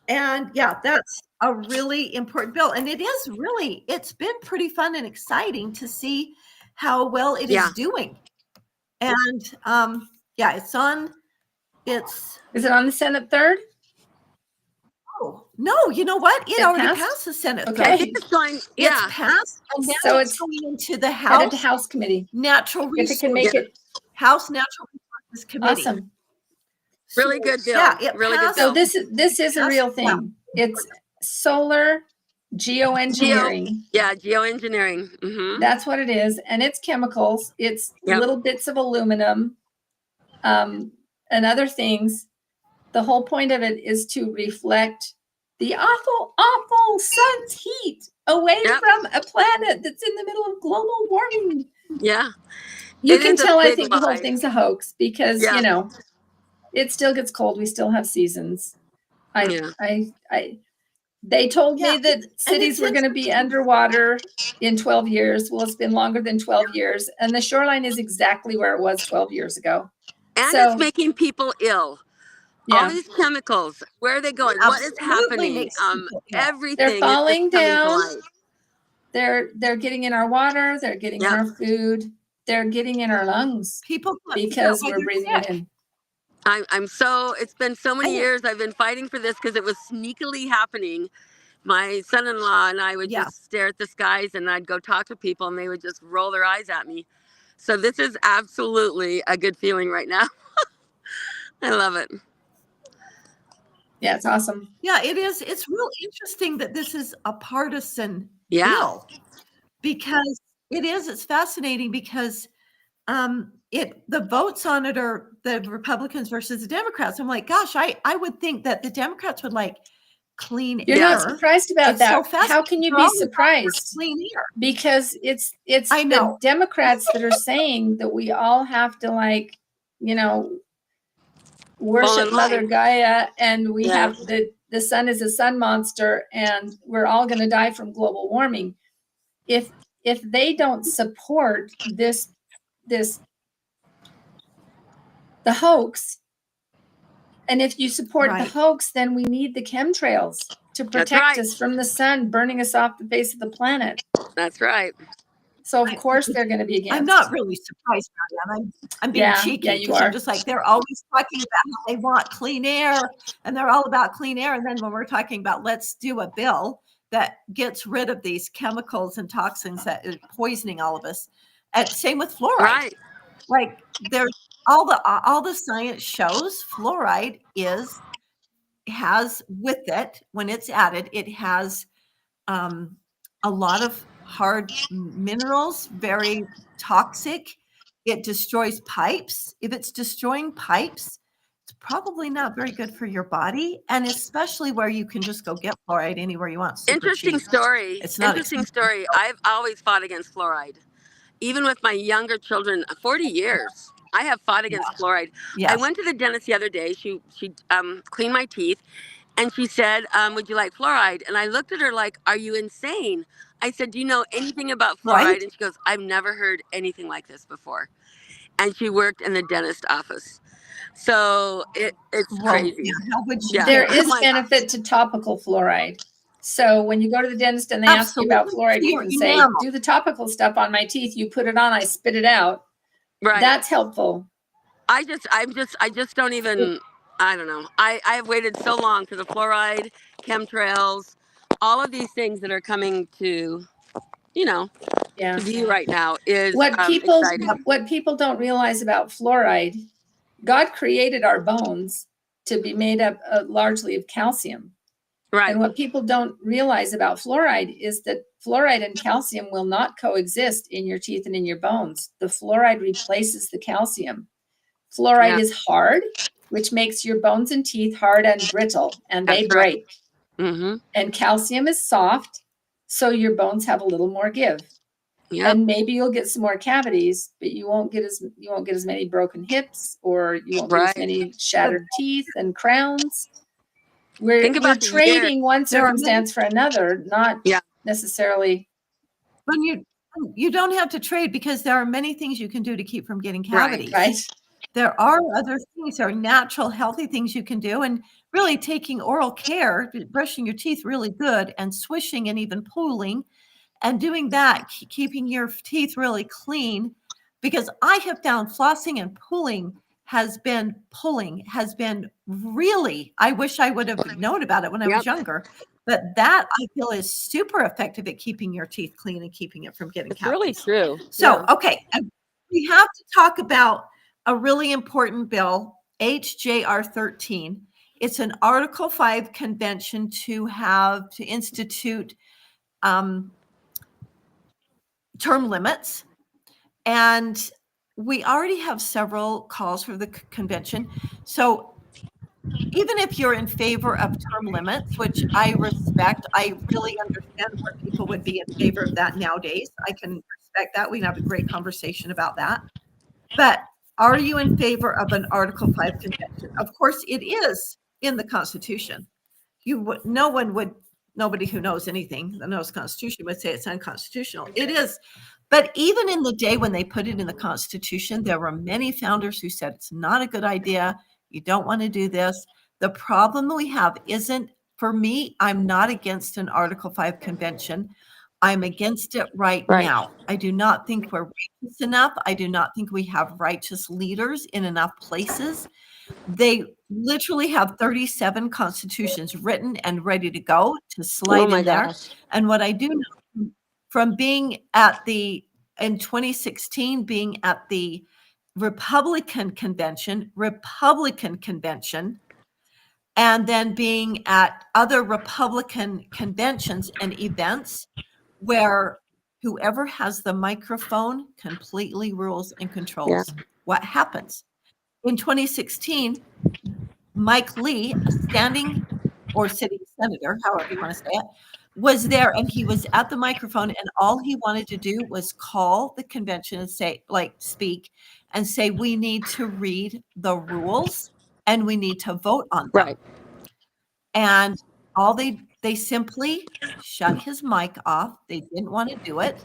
And that's a really important bill. And it's been pretty fun and exciting to see how well it is doing. And is it on the Senate third? Oh, no, you know what? It already passed the Senate third. It's passed, and now so it's going into the House Committee. Natural Resources. If it can make it. House Natural Resources Committee. Awesome. Really good bill. Yeah, really good bill. So this is a real thing. Yeah. It's solar geoengineering. Geoengineering. Mm-hmm. That's what it is. And it's chemicals. It's little bits of aluminum and other things. The whole point of it is to reflect the awful, awful sun's heat away from a planet that's in the middle of global warming. Yeah. You can tell, I think, the whole thing's a hoax because, it still gets cold. We still have seasons. They told me that cities were going to be underwater in 12 years. Well, it's been longer than 12 years. And the shoreline is exactly where it was 12 years ago. And it's making people ill. All these chemicals, where are they going? What is happening? Everything. They're falling down. They're getting in our water. They're getting in our food. They're getting in our lungs. Because we're breathing it in. It's been so many years I've been fighting for this because it was sneakily happening. My son-in-law and I would just stare at the skies, and I'd go talk to people, and they would just roll their eyes at me. So this is absolutely a good feeling right now. I love it. Yeah, it's awesome. Yeah, it is. It's real interesting that this is a partisan bill because it's fascinating because the votes on it are the Republicans versus the Democrats. I'm like, gosh, I would think that the Democrats would like clean air. You're not surprised about that. So how can you be surprised? Clean air. Because it's the Democrats that are saying that we all have to worship Mother line. Gaia, and we Yeah. have the sun is a sun monster, and we're all going to die from global warming. If they don't support the hoax, and if you support the Right. hoax, then we need the chemtrails to That's protect right. us from the sun burning us off the face of the planet. That's right. So of course they're going to be against. I'm not really surprised, Maryann. I'm being cheeky Yeah, you because are. I'm just like, they're always talking about how they want clean air and they're all about clean air. And then when we're talking about let's do a bill that gets rid of these chemicals and toxins that are poisoning all of us. And same with fluoride. Right. Like there's all the science shows fluoride has with it, when it's added, it has a lot of hard minerals, very toxic. It destroys pipes. If it's destroying pipes, it's probably not very good for your body, and especially where you can just go get fluoride anywhere you want. Super Interesting cheap. story. It's not Interesting expensive. story. I've always fought against fluoride. Even with my younger children, 40 years, I have fought against fluoride. I Yes. went to the dentist the other day. She cleaned my teeth, and she said, "Would you like fluoride?" And I looked at her like, "Are you insane?" I said, "Do you know anything about fluoride?" Right? And she goes, "I've never heard anything like this before." And she worked in the dentist office, so it's Well, crazy. yeah, how would you Yeah, There dare? is I'm like, benefit to topical fluoride. So when you go to the dentist and they ask you about Absolutely. fluoride, you Your can say, enamel. do the topical stuff on my teeth. You put it on, I spit it out. right. That's helpful. I just don't even, I don't know. I've waited so long for the fluoride, chemtrails, all of these things that are coming to, Yeah. to view right now is What people don't realize about fluoride, God created our bones to be made up largely of calcium. Right. And what people don't realize about fluoride is that fluoride and calcium will not coexist in your teeth and in your bones. The fluoride replaces the calcium. Fluoride is hard, which makes your bones and teeth hard and brittle, and they That's right. break. Mm-hmm. And calcium is soft, so your bones have a little more give. Yep. And maybe you'll get some more cavities, but you won't get as many broken hips, or you won't get as many shattered teeth and crowns. We're trading one circumstance for another, not necessarily. When you don't have to trade, because there are many things you can do to keep from getting cavities. Right. There are other things, there are natural, healthy things you can do, and really taking oral care, brushing your teeth really good, and swishing and even pooling, and doing that, keeping your teeth really clean. Because I have found flossing and pooling has been really, I wish I would have known about it when I was younger. But that I feel is super effective at keeping your teeth clean and keeping it from getting cavities. Really true. So, okay, we have to talk about a really important bill, HJR 13. It's an Article 5 convention to institute term limits. And we already have several calls for the convention. So even if you're in favor of term limits, which I respect, I really understand where people would be in favor of that nowadays. I can respect that. We can have a great conversation about that. But are you in favor of an Article 5 convention? Of course, it is in the Constitution. Nobody who knows anything that knows Constitution would say it's unconstitutional. It is. But even in the day when they put it in the Constitution, there were many founders who said it's not a good idea. You don't want to do this. The problem that we have isn't, for me, I'm not against an Article 5 convention. I'm against it right now. I do not think we're righteous enough. I do not think we have righteous leaders in enough places. They literally have 37 constitutions written and ready to go to slide in there. And what I do know from being in 2016, being at the Republican convention, and then being at other Republican conventions and events where whoever has the microphone completely rules and controls what happens. In 2016, Mike Lee, a standing or sitting senator, however you want to say it, was there, and he was at the microphone, and all he wanted to do was call the convention and speak and say, we need to read the rules and we need to vote on them. Right. And all they simply shut his mic off. They didn't want to do it.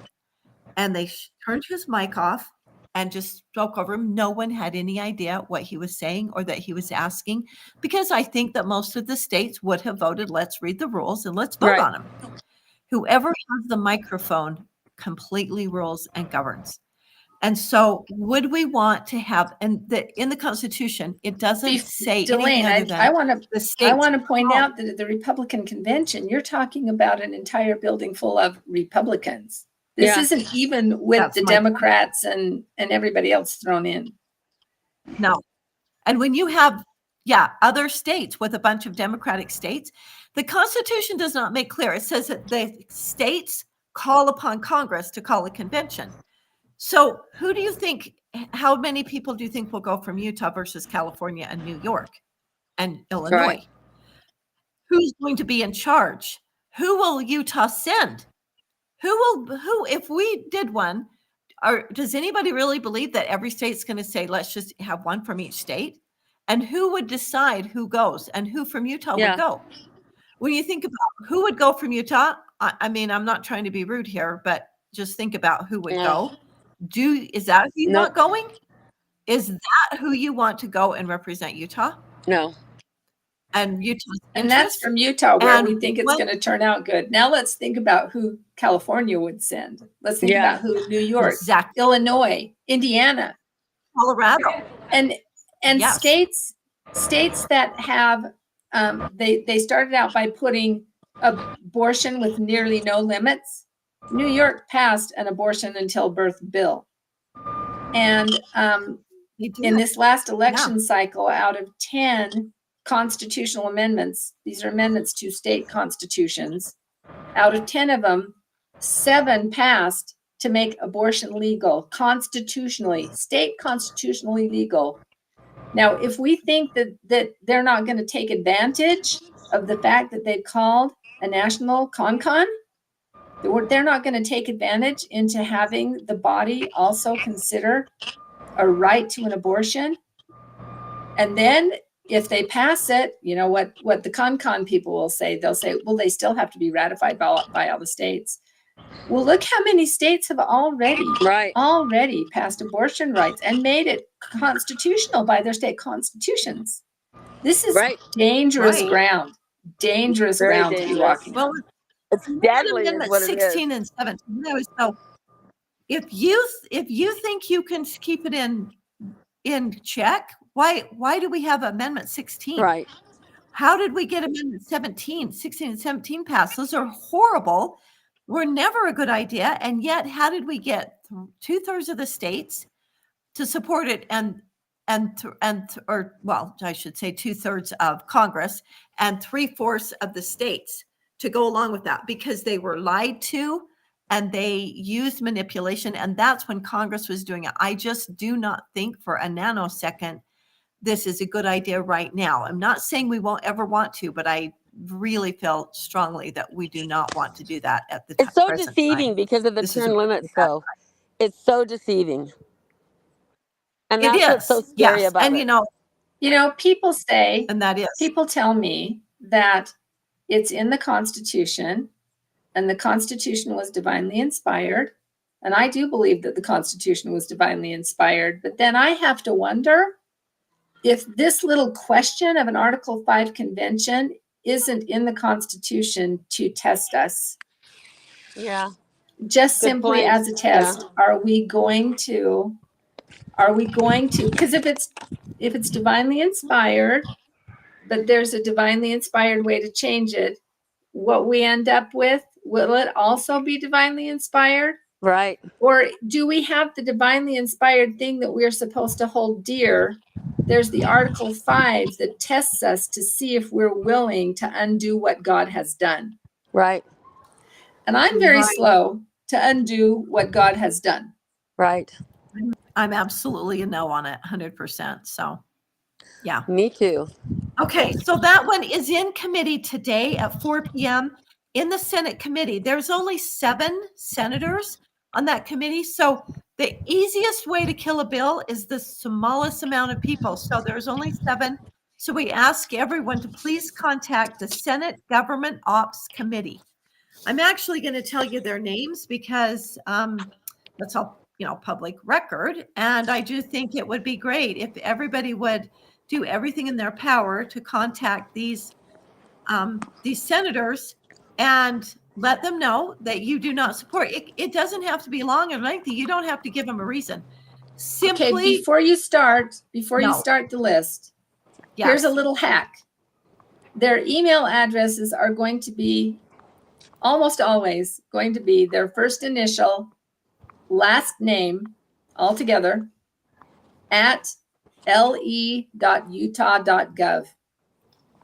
And they turned his mic off and just spoke over him. No one had any idea what he was saying or that he was asking, because I think that most of the states would have voted, let's read the rules and let's vote Right. on him. Whoever has the microphone completely rules and governs. And so would we want to have, and in the Constitution, it doesn't say anything other Dalane, than I want the to states. point out that at the Republican convention, you're talking about an entire building full of Republicans. This Yeah. isn't even with That's the my point. Democrats and everybody else thrown in. No. And when you have, other states with a bunch of Democratic states, the Constitution does not make clear. It says that the states call upon Congress to call a convention. So who do you think, how many people do you think will go from Utah versus California and New York and Illinois? Right. Who's going to be in charge? Who will Utah send? Who, if we did one, or does anybody really believe that every state's going to say, let's just have one from each state? And who would decide who goes and who from Utah would go? When you think about who would go from Utah, I mean, I'm not trying to be rude here, but just think about who would go. Is that who you want going? Is that who you want to go and represent Utah? No. And Utah's And that's interests? from Utah, where And we think it's going to turn out good. Now let's think about who California would send. Let's think about who New York, Exactly. Illinois, Indiana, Colorado. and Yes. states that have they started out by putting abortion with nearly no limits. New York passed an abortion until birth bill, and in this last election cycle, out of 10 constitutional amendments, these are amendments to state constitutions, out of 10 of them, 7 passed to make abortion legal constitutionally, state constitutionally legal. Now, if we think that they're not going to take advantage of the fact that they've called a national con, they're not going to take advantage into having the body also consider a right to an abortion. And then if they pass it, you know what the con people will say? They'll say, well, they still have to be ratified by all the states. Well, look how many states have already passed abortion rights and made it constitutional by their state constitutions. This is dangerous ground. Dangerous Very ground to be walking. Well, it's deadly. Amendment 16 and 17. So if you think you can keep it in check, why do we have Amendment 16? Right. How did we get Amendment 16 and 17 passed? Those are horrible. Were never a good idea. And yet, how did we get 2/3 of the states to support it or I should say 2/3 of Congress and 3/4 of the states to go along with that? Because they were lied to and they used manipulation. And that's when Congress was doing it. I just do not think for a nanosecond this is a good idea right now. I'm not saying we won't ever want to, but I really feel strongly that we do not want to do that at the time. It's so deceiving because of the term limits, though. It's so deceiving. And that's what's so scary about it. And you know, people say, and that is, people tell me that it's in the Constitution and the Constitution was divinely inspired. And I do believe that the Constitution was divinely inspired. But then I have to wonder if this little question of an Article 5 convention isn't in the Constitution to test us. Yeah. Just Good simply point. as a test, are we going to, because if it's divinely inspired, but there's a divinely inspired way to change it, what we end up with, will it also be divinely inspired? Right. Or do we have the divinely inspired thing that we're supposed to hold dear? There's the Article 5 that tests us to see if we're willing to undo what God has done. Right. And I'm very slow to undo what God has done. Right. I'm absolutely a no on it, 100%. So, yeah. Me too. Okay, so that one is in committee today at 4 p.m. in the Senate committee. There's only 7 senators on that committee. So the easiest way to kill a bill is the smallest amount of people. So there's only 7 So we ask everyone to please contact the Senate Government Ops Committee. I'm actually going to tell you their names because that's all, public record. And I do think it would be great if everybody would do everything in their power to contact these senators and let them know that you do not support. It doesn't have to be long and lengthy. You don't have to give them a reason. Simply, okay, before you start No. the list, yes. here's a little hack. Their email addresses are going to be almost always going to be their first initial, last name, all together, at le.utah.gov.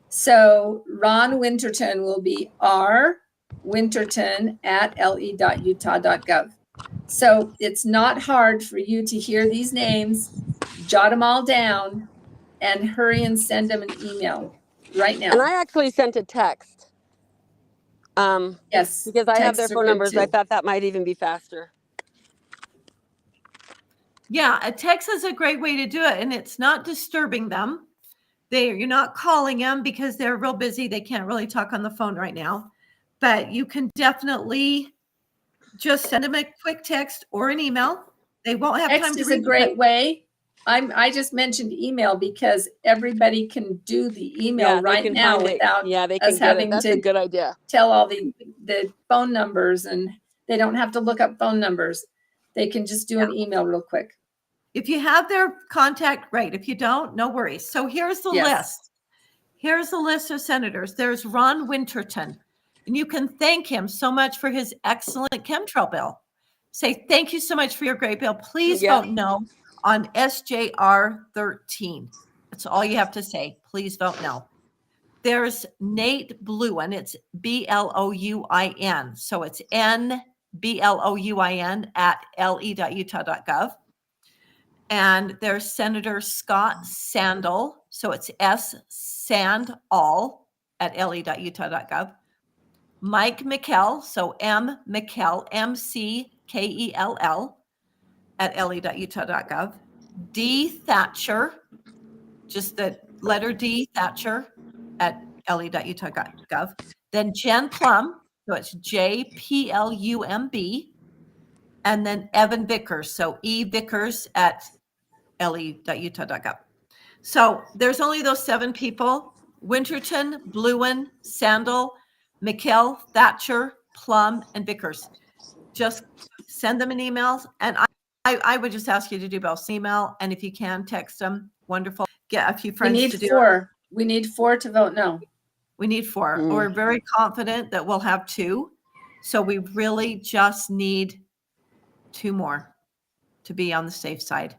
So Ron Winterton will be rwinterton@le.utah.gov. So it's not hard for you to hear these names, jot them all down, and hurry and send them an email right now. And I actually sent a text. Yes, because I have their texts are phone good numbers. I too. thought that might even be faster. Yeah, a text is a great way to do it, and it's not disturbing them. You're not calling them because they're real busy. They can't really talk on the phone right now. But you can definitely just send them a quick text or an email. They won't have time Text to is read a it, great way. I just mentioned email because everybody can do the email Yeah, they right can now find it. without Yeah, they us can get it. having That's a to good idea. tell all the phone numbers, and they don't have to look up phone numbers. They can just do an email real quick. If you have their contact, great. If you don't, no worries. So here's the Yes. list. Here's the list of senators. There's Ron Winterton, and you can thank him so much for his excellent chemtrail bill. Say thank you so much for your great bill. Please Yeah. vote no on SJR 13. That's all you have to say. Please vote no. There's Nate Blouin. It's BLOUIN. So it's NBLOUIN at le.utah.gov. And there's Senator Scott Sandall. So it's SSandall at le.utah.gov. Mike McKell. So M McKell, MCKELL at le.utah.gov. D Thatcher, just the letter D, Thatcher at le.utah.gov. Then Jen Plum. So it's JPLUMB. And then Evan Vickers. So E Vickers at le.utah.gov. So there's only those 7 people: Winterton, Blouin, Sandal, McKell, Thatcher, Plum, and Vickers. Just send them an email. And I would just ask you to do both email, and if you can, text them. Wonderful. Get a few We friends need to do it. 4. We need 4 to vote no. We need 4. We're very confident that we'll have 2. So we really just need 2 more to be on the safe side.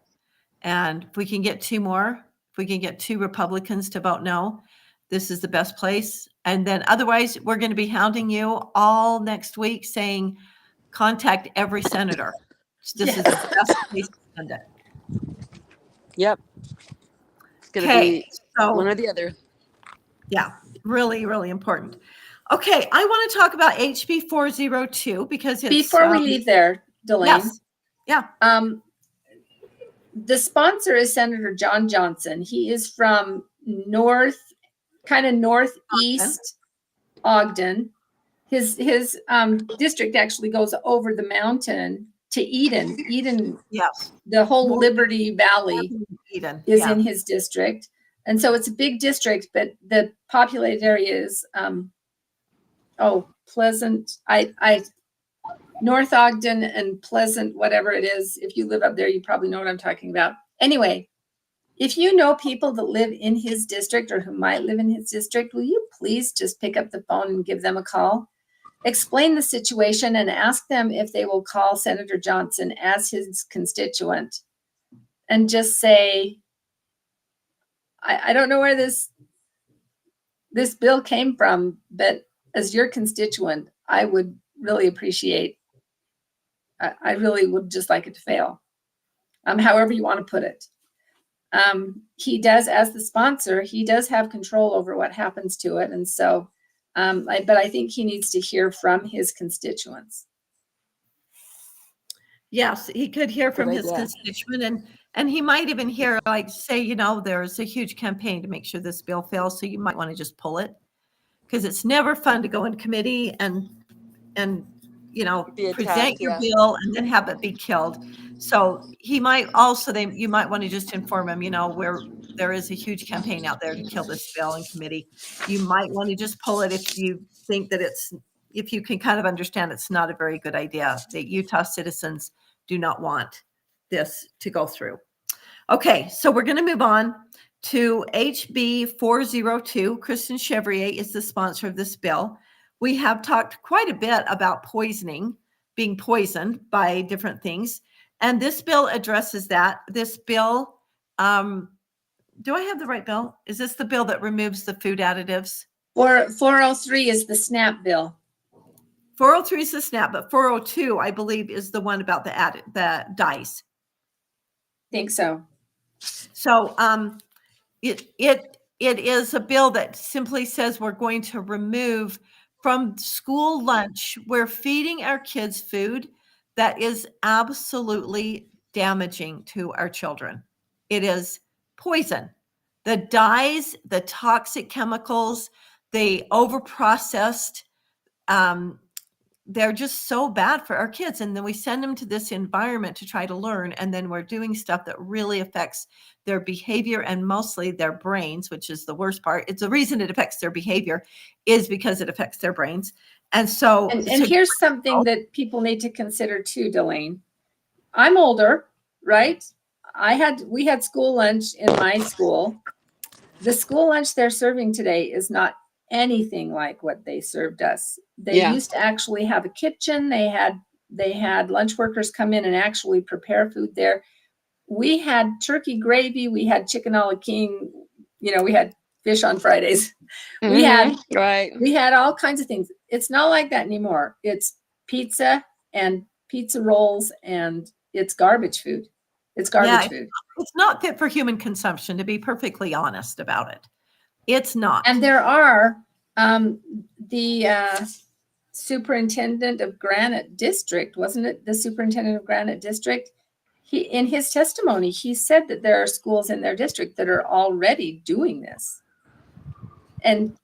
And if we can get 2 more, if we can get 2 Republicans to vote no, this is the best place. And then otherwise, we're going to be hounding you all next week saying, contact every senator. This is the best place to send it. Yep. It's going to be one or the other. Yeah, really, really important. Okay, I want to talk about HB 402 because it's Before we leave there, Dalane. Yes. Yeah. The sponsor is Senator John Johnson. He is from northeast Ogden. His district actually goes over the mountain to Eden. Yes. The whole Liberty Valley Eden is in his district. And so it's a big district, but the populated area is Pleasant. North Ogden and Pleasant, whatever it is. If you live up there, you probably know what I'm talking about. Anyway, if you know people that live in his district or who might live in his district, will you please just pick up the phone and give them a call? Explain the situation and ask them if they will call Senator Johnson as his constituent and just say, I don't know where this bill came from, but as your constituent, I would really appreciate, I really would just like it to fail. However you want to put it. He does, as the sponsor, he does have control over what happens to it. And so, but I think he needs to hear from his constituents. Yes, he could hear Good from his idea. constituent, and he might even hear, like, say, there's a huge campaign to make sure this bill fails, so you might want to just pull it, because it's never fun to go in committee and Be present attacked, your yeah. bill and then have it be killed. So he might also, you might want to just inform him, where there is a huge campaign out there to kill this bill in committee. You might want to just pull it if you think that if you can kind of understand it's not a very good idea, that Utah citizens do not want this to go through. Okay, so we're going to move on to HB 402. Kristen Chevrier is the sponsor of this bill. We have talked quite a bit about being poisoned by different things. And this bill addresses that. This bill, do I have the right bill? Is this the bill that removes the food additives? 403 is the SNAP bill. 403 is the SNAP, but 402, I believe, is the one about the dyes. Think so. So it is a bill that simply says we're going to remove from school lunch, we're feeding our kids food that is absolutely damaging to our children. It is poison. The dyes, the toxic chemicals, the overprocessed, they're just so bad for our kids. And then we send them to this environment to try to learn. And then we're doing stuff that really affects their behavior and mostly their brains, which is the worst part. It's the reason it affects their behavior is because it affects their brains. And so, and here's something that people need to consider too, Dalane. I'm older, right? We had school lunch in my school. The school lunch they're serving today is not anything like what they served us. They used to actually have a kitchen. They had lunch workers come in and actually prepare food there. We had turkey gravy. We had chicken a la king. We had fish on Fridays. Mm-hmm. We had all kinds of things. It's not like that anymore. It's pizza and pizza rolls, and it's garbage food. It's garbage food. It's not fit for human consumption, to be perfectly honest about it. It's not. And there are the superintendent of Granite District, wasn't it? The superintendent of Granite District. In his testimony, he said that there are schools in their district that are already doing this. And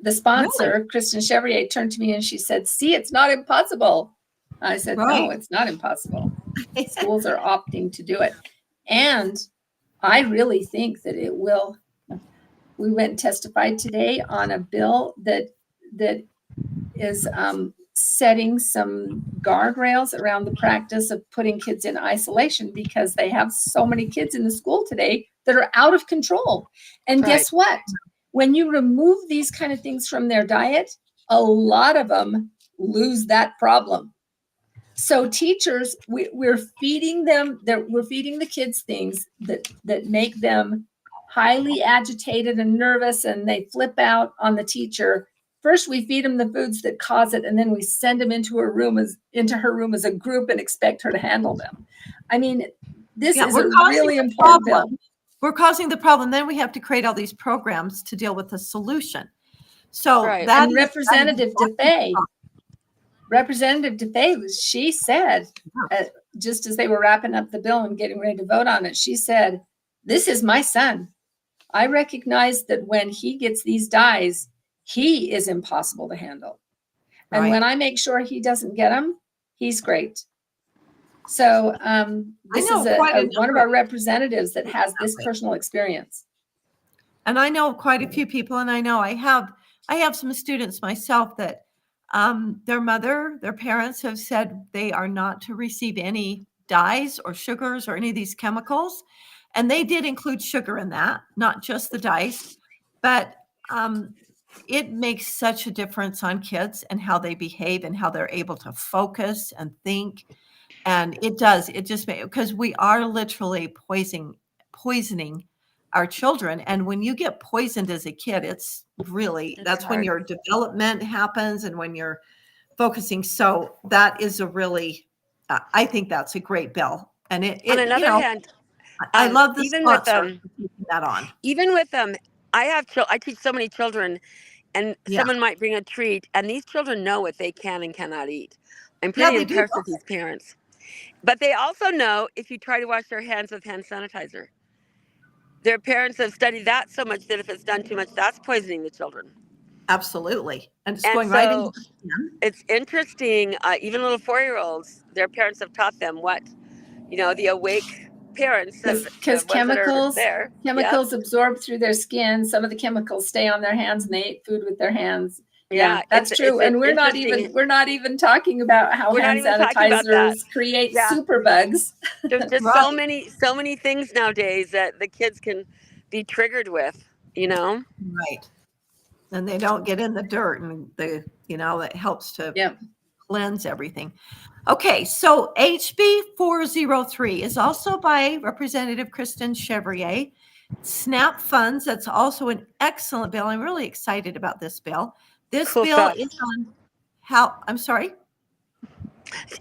the sponsor, Kristen Chevrier, turned to me and she said, "See, it's not impossible." I said, "No, it's not impossible. Schools are opting to do it." And I really think that it will. We went and testified today on a bill that is setting some guardrails around the practice of putting kids in isolation, because they have so many kids in the school today that are out of control. And guess what? When you remove these kind of things from their diet, a lot of them lose that problem. So teachers, we're feeding them, we're feeding the kids things that make them highly agitated and nervous, and they flip out on the teacher. First, we feed them the foods that cause it, and then we send them into her room as a group and expect her to handle them. I mean, this is a really important bill. We're causing the problem. Then we have to create all these programs to deal with the solution. So and Representative DeFay, she said, just as they were wrapping up the bill and getting ready to vote on it, she said, "This is my son. I recognize that when he gets these dyes, he is impossible to handle. And when I make sure he doesn't get them, he's great." So this is one of our representatives that has this personal experience. And I know quite a few people, and I know I have some students myself that their parents have said they are not to receive any dyes or sugars or any of these chemicals. And they did include sugar in that, not just the dyes. But it makes such a difference on kids and how they behave and how they're able to focus and think. And it just because we are literally poisoning our children. And when you get poisoned as a kid, that's hard. When your development happens and when you're focusing. So that is I think that's a great bill. And on another hand, I love the sponsor keeping that on. Even with I teach so many children, and someone might bring a treat, and these children know what they can and cannot eat. I'm pretty impressed with these parents. But they also know if you try to wash their hands with hand sanitizer. Their parents have studied that so much that if it's done too much, that's poisoning the children. Absolutely. And it's And going right into so the skin. it's interesting, even little 4-year-olds, their parents have taught them what, the awake parents, Because the ones that are chemicals there. absorb through their skin. Some of the chemicals stay on their hands, and they ate food with their hands. Yeah, that's true. And we're not even talking about how hand sanitizers create superbugs. There's just Right. so many things nowadays that the kids can be triggered with, Right. And they don't get in the dirt, and it helps to cleanse everything. Okay, so HB 403 is also by Representative Kristen Chevrier. SNAP funds, that's also an excellent bill. I'm really excited about this bill. This Cool bill stuff. is on I'm sorry?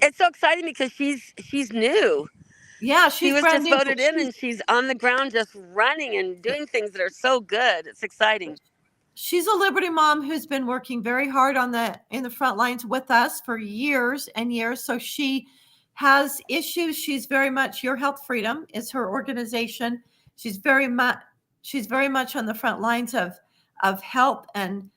It's so exciting because she's new. Yeah, She was just voted in, and she's on the ground just running and doing things that are so good. It's exciting. She's a Liberty mom who's been working very hard in the front lines with us for years and years. So she has issues. She's very much Your Health Freedom is her organization. She's very much on the front lines of health and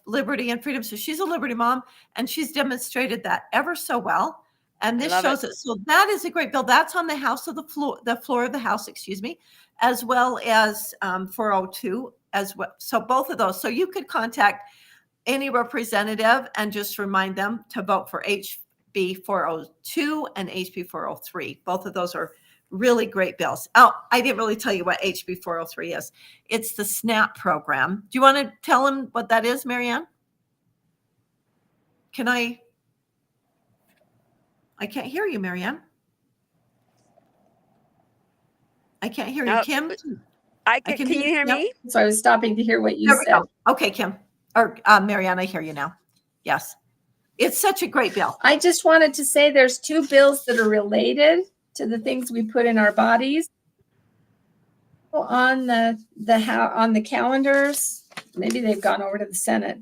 liberty and freedom. So she's a Liberty mom, and she's demonstrated that ever so well. And this shows it. So that is a great bill. That's on the floor of the House, excuse me, as well as 402 as well. So both of those. So you could contact any representative and just remind them to vote for HB 402 and HB 403. Both of those are really great bills. Oh, I didn't really tell you what HB 403 is. It's the SNAP program. Do you want to tell them what that is, Maryann? I can't hear you, Maryann. I can't hear you, Kim. Can you hear me? So I was stopping to hear what you said. Okay, Kim. Or Maryann, I hear you now. Yes. It's such a great bill. I just wanted to say there's two bills that are related to the things we put in our bodies. On the calendars, maybe they've gone over to the Senate.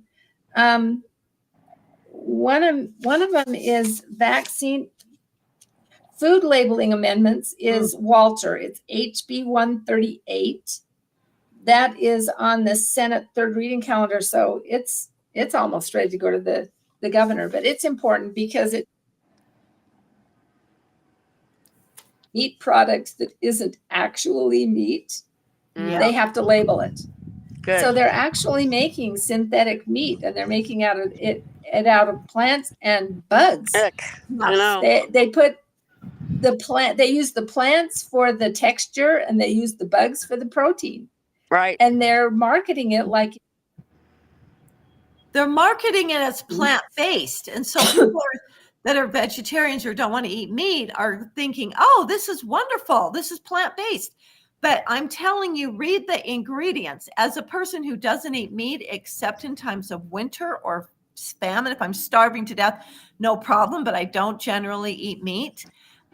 One of them is vaccine food labeling amendments is Walter. It's HB 138. That is on the Senate third reading calendar. So it's almost ready to go to the governor, but it's important because it meat products that isn't actually meat. They have to label it. Good. So they're actually making synthetic meat, and they're making it out of plants and bugs. I know. They put the plant. They use the plants for the texture, and they use the bugs for the protein. Right. And they're marketing it like as plant-based, and so people that are vegetarians or don't want to eat meat are thinking, "Oh, this is wonderful. This is plant-based." But I'm telling you, read the ingredients. As a person who doesn't eat meat except in times of winter or famine, if I'm starving to death, no problem, but I don't generally eat meat.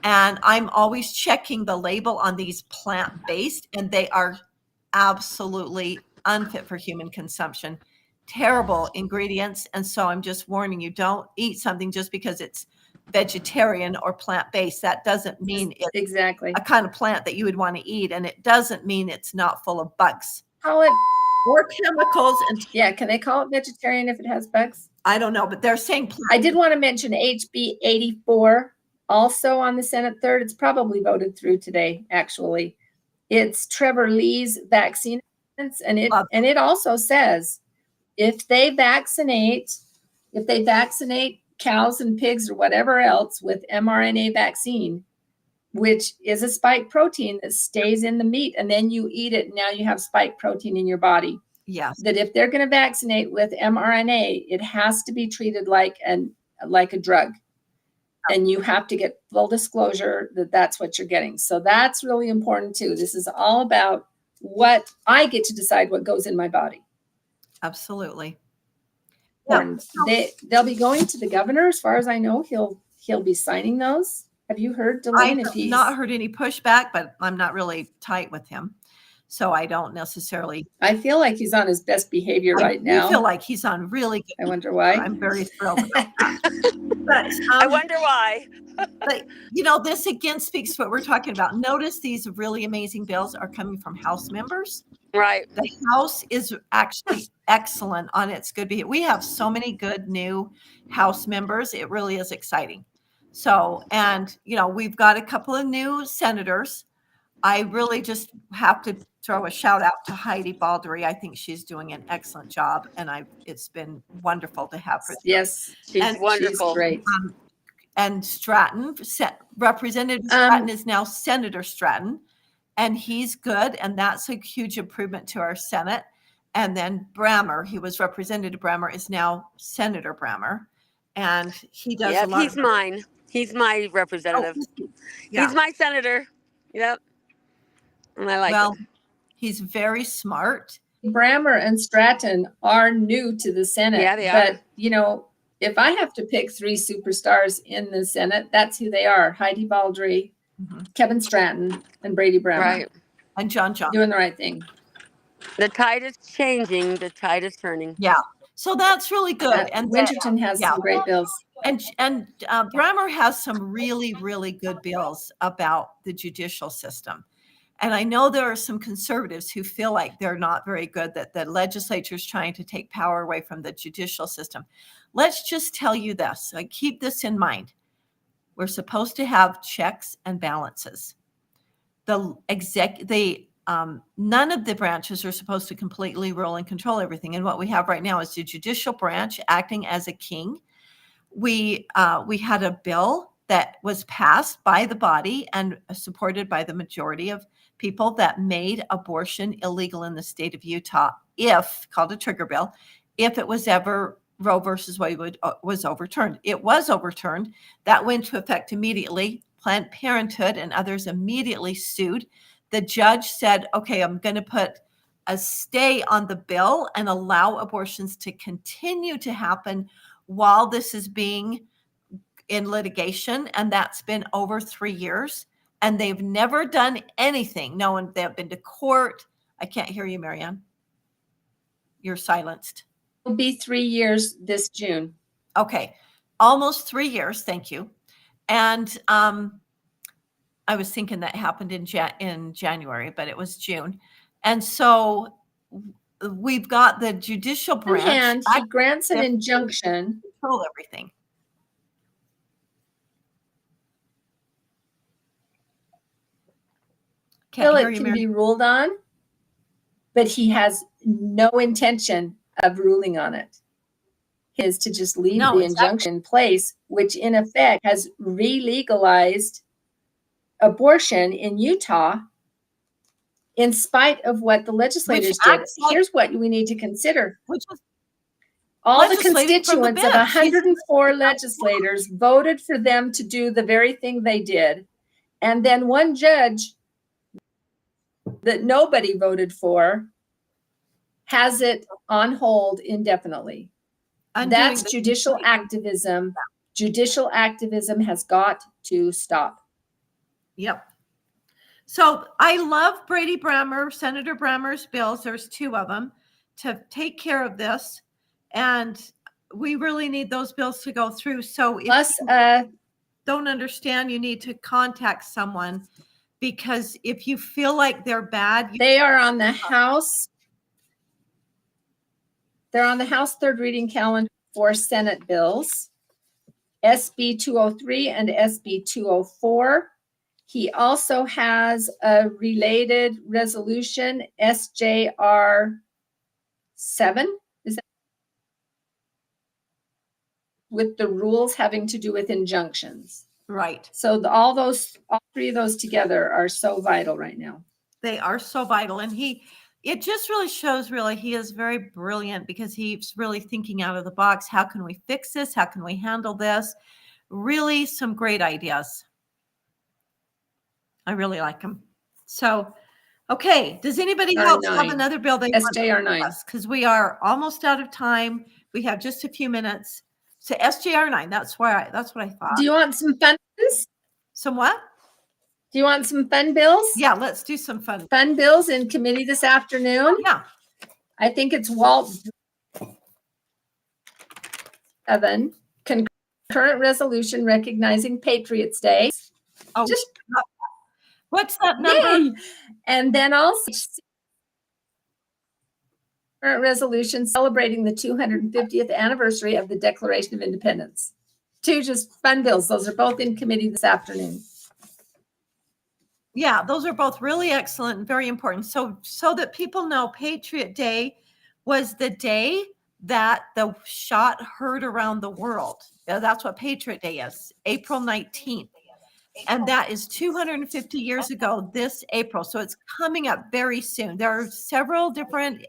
And I'm always checking the label on these plant-based, and they are absolutely unfit for human consumption. Terrible ingredients. And so I'm just warning you, don't eat something just because it's vegetarian or plant-based. That doesn't mean it's exactly a kind of plant that you would want to eat, and it doesn't mean it's not full of bugs call it or chemicals. And can they call it vegetarian if it has bugs? I don't know, but they're saying I did want to mention HB 84 also on the Senate third. It's probably voted through today. Actually, it's Trevor Lee's vaccine, and it also says if they vaccinate cows and pigs or whatever else with mRNA vaccine, which is a spike protein that stays in the meat, and then you eat it, and now you have spike protein in your body. Yes. That if they're going to vaccinate with mRNA, it has to be treated like a drug. And you have to get full disclosure that that's what you're getting. So that's really important too. This is all about what I get to decide what goes in my body. Absolutely. Yeah. They'll be going to the governor. As far as I know, he'll be signing those. Have you heard, Dalane? I have not heard any pushback, but I'm not really tight with him. So I don't necessarily. I feel like he's on his best behavior right now. I feel like he's on really good. I wonder why. I'm very thrilled about that. But I wonder why. But this again speaks to what we're talking about. Notice these really amazing bills are coming from House members. Right. The House is actually excellent on its good behavior. We have so many good new House members. It really is exciting. So, and we've got a couple of new senators. I really just have to throw a shout out to Heidi Baldry. I think she's doing an excellent job, and it's been wonderful to have her. Yes, she's wonderful. She's great. And Stratton, Representative Stratton is now Senator Stratton, and he's good, and that's a huge improvement to our Senate. And then Brammer, he was Representative Brammer, is now Senator Brammer, and he does a lot. He's mine. He's my representative. He's my senator. Yep. And I like it. He's very smart. Brammer and Stratton are new to the Senate. Yeah, they are. But, if I have to pick 3 superstars in the Senate, that's who they are. Heidi Baldry, Kevin Stratton, and Brady Brammer. Right. And John doing the right thing. The tide is changing. The tide is turning. Yeah. So that's really good. And Winterton has some great bills. And Brammer has some really, really good bills about the judicial system. And I know there are some conservatives who feel like they're not very good, that the legislature is trying to take power away from the judicial system. Let's just tell you this. Keep this in mind. We're supposed to have checks and balances. None of the branches are supposed to completely rule and control everything. And what we have right now is the judicial branch acting as a king. We had a bill that was passed by the body and supported by the majority of people that made abortion illegal in the state of Utah, called a trigger bill, if it was ever Roe versus Wade was overturned. It was overturned. That went into effect immediately. Planned Parenthood and others immediately sued. The judge said, okay, I'm going to put a stay on the bill and allow abortions to continue to happen while this is being in litigation. And that's been over 3 years. And they've never done anything. No one, they've been to court. I can't hear you, Maryann. You're silenced. It'll be 3 years this June. Okay. Almost 3 years. Thank you. And I was thinking that happened in January, but it was June. And so we've got the judicial branch. And he grants an injunction. Control everything. Can't hear you, Mary. It can be ruled on, but he has no intention of ruling on it. His to just leave the injunction in place, which in effect has re-legalized abortion in Utah in spite of what the legislators did. Here's what we need to consider. All the constituents of 104 legislators voted for them to do the very thing they did. And then one judge that nobody voted for has it on hold indefinitely. That's judicial activism. Judicial activism has got to stop. Yep. So I love Brady Brammer, Senator Brammer's bills. There's 2 of them to take care of this. And we really need those bills to go through. So if you don't understand, you need to contact someone, because if you feel like they're bad. They are on the House. They're on the House third reading calendar for Senate bills, SB 203 and SB 204. He also has a related resolution, SJR 7, is that, with the rules having to do with injunctions. Right. So all 3 of those together are so vital right now. They are so vital. And it just really shows he is very brilliant, because he's really thinking out of the box. How can we fix this? How can we handle this? Really some great ideas. I really like him. So, okay. Does anybody else have another bill they want to discuss? Because we are almost out of time. We have just a few minutes. So SJR 9, that's what I thought. Do you want some fun news? Some what? Do you want some fun bills? Yeah, let's do some fun. Fun bills in committee this afternoon. Yeah. I think it's Walt 7, concurrent resolution recognizing Patriots Day. Oh, Just what's that number? yay! And then also current resolution celebrating the 250th anniversary of the Declaration of Independence. 2 just fun bills. Those are both in committee this afternoon. Yeah, those are both really excellent and very important. So that people know, Patriot Day was the day that the shot heard around the world. That's what Patriot Day is, April 19th. And that is 250 years ago this April. So it's coming up very soon. There are several different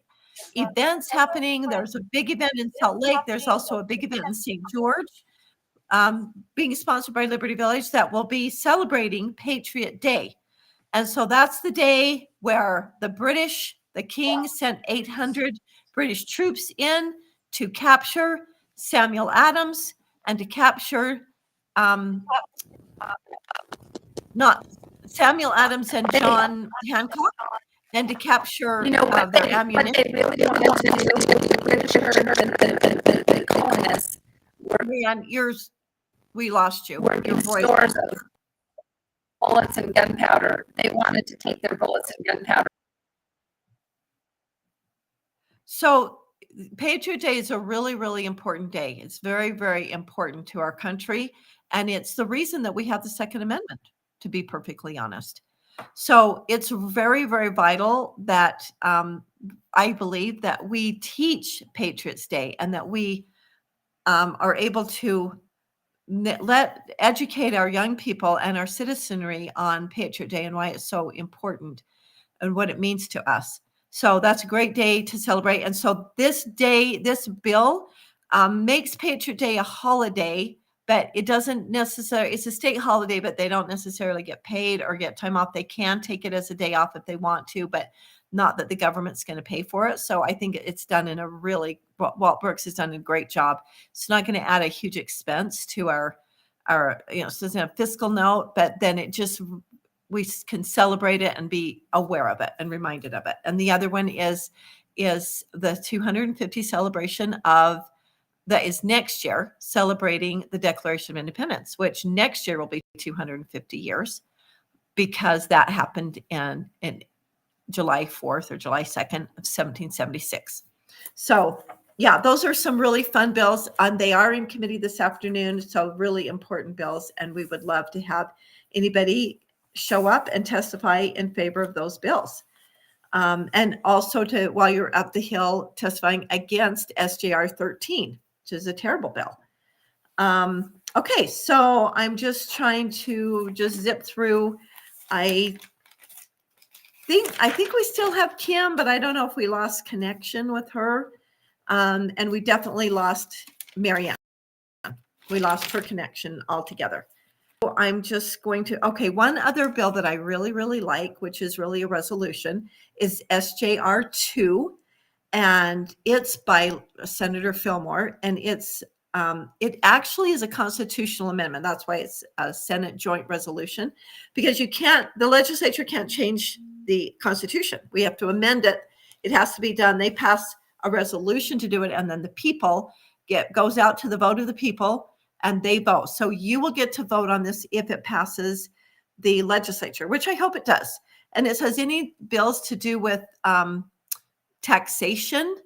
events happening. There's a big event in Salt Lake. There's also a big event in St. George, being sponsored by Liberty Village, that will be celebrating Patriot Day. And so that's the day where the king sent 800 British troops in to capture Samuel Adams and to capture not Samuel Adams and John Hancock, and to capture their ammunition. What they really wanted to do was the British heard that the colonists Maryann, we lost you. were Your in voice. stores of bullets and gunpowder. They wanted to take their bullets and gunpowder. So Patriot Day is a really, really important day. It's very, very important to our country. And it's the reason that we have the Second Amendment, to be perfectly honest. So it's very, very vital that I believe that we teach Patriots Day and that we are able to educate our young people and our citizenry on Patriot Day and why it's so important and what it means to us. So that's a great day to celebrate. And so this bill makes Patriot Day a holiday, but it doesn't necessarily, it's a state holiday, but they don't necessarily get paid or get time off. They can take it as a day off if they want to, but not that the government's going to pay for it. So I think it's done in a really, Walt Brooks has done a great job. It's not going to add a huge expense to our, so it doesn't have fiscal note, but then we can celebrate it and be aware of it and reminded of it. And the other one is the 250 celebration that is next year, celebrating the Declaration of Independence, which next year will be 250 years because that happened in July 4th or July 2nd of 1776. So yeah, those are some really fun bills, and they are in committee this afternoon. So really important bills, and we would love to have anybody show up and testify in favor of those bills. And also while you're up the hill, testifying against SJR 13, which is a terrible bill. Okay, so I'm just trying to zip through. I think we still have Kim, but I don't know if we lost connection with her. And we definitely lost Maryann. We lost her connection altogether. So I'm just going to, one other bill that I really, really like, which is really a resolution, is SJR 2. And it's by Senator Fillmore. And it actually is a constitutional amendment. That's why it's a Senate joint resolution, because the legislature can't change the Constitution. We have to amend it. It has to be done. They pass a resolution to do it, and then the people goes out to the vote of the people, and they vote. So you will get to vote on this if it passes the legislature, which I hope it does. And it says any bills to do with taxation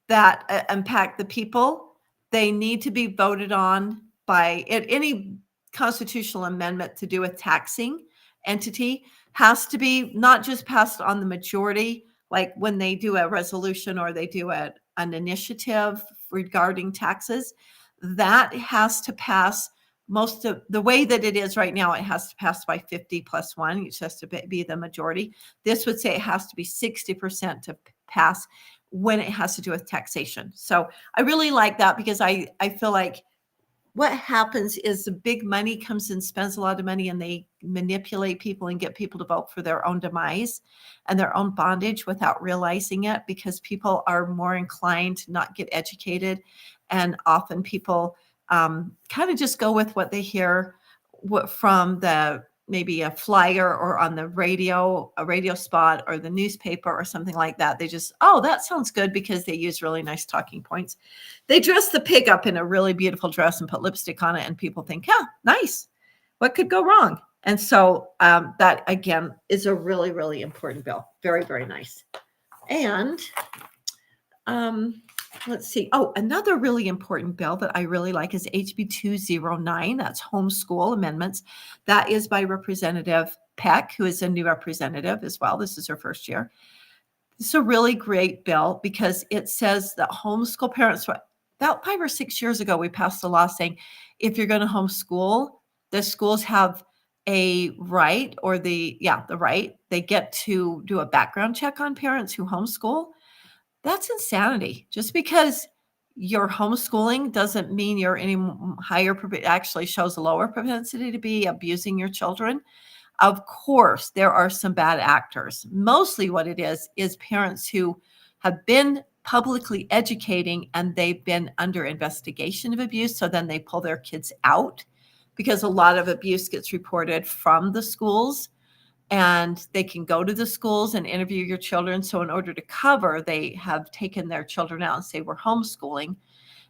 that impact the people, they need to be voted on by any constitutional amendment to do with taxing entity has to be not just passed on the majority, like when they do a resolution or they do an initiative regarding taxes, that has to pass most of the way that it is right now. It has to pass by 50+1, which has to be the majority. This would say it has to be 60% to pass when it has to do with taxation. So I really like that, because I feel like what happens is the big money comes and spends a lot of money, and they manipulate people and get people to vote for their own demise and their own bondage without realizing it, because people are more inclined to not get educated. And often people kind of just go with what they hear from the maybe a flyer or on the radio, a radio spot or the newspaper or something like that. They just, oh, that sounds good, because they use really nice talking points. They dress the pig up in a really beautiful dress and put lipstick on it, and people think, yeah, nice. What could go wrong? And so that, again, is a really, really important bill. Very, very nice. And let's see. Oh, another really important bill that I really like is HB 209. That's homeschool amendments. That is by Representative Peck, who is a new representative as well. This is her first year. It's a really great bill because it says that homeschool parents, about 5 or 6 years ago, we passed a law saying if you're going to homeschool, the schools have a right, or the right. They get to do a background check on parents who homeschool. That's insanity. Just because you're homeschooling doesn't mean you're any higher, actually shows a lower propensity to be abusing your children. Of course, there are some bad actors. Mostly what it is parents who have been publicly educating and they've been under investigation of abuse. So then they pull their kids out, because a lot of abuse gets reported from the schools. And they can go to the schools and interview your children. So in order to cover, they have taken their children out and say, we're homeschooling.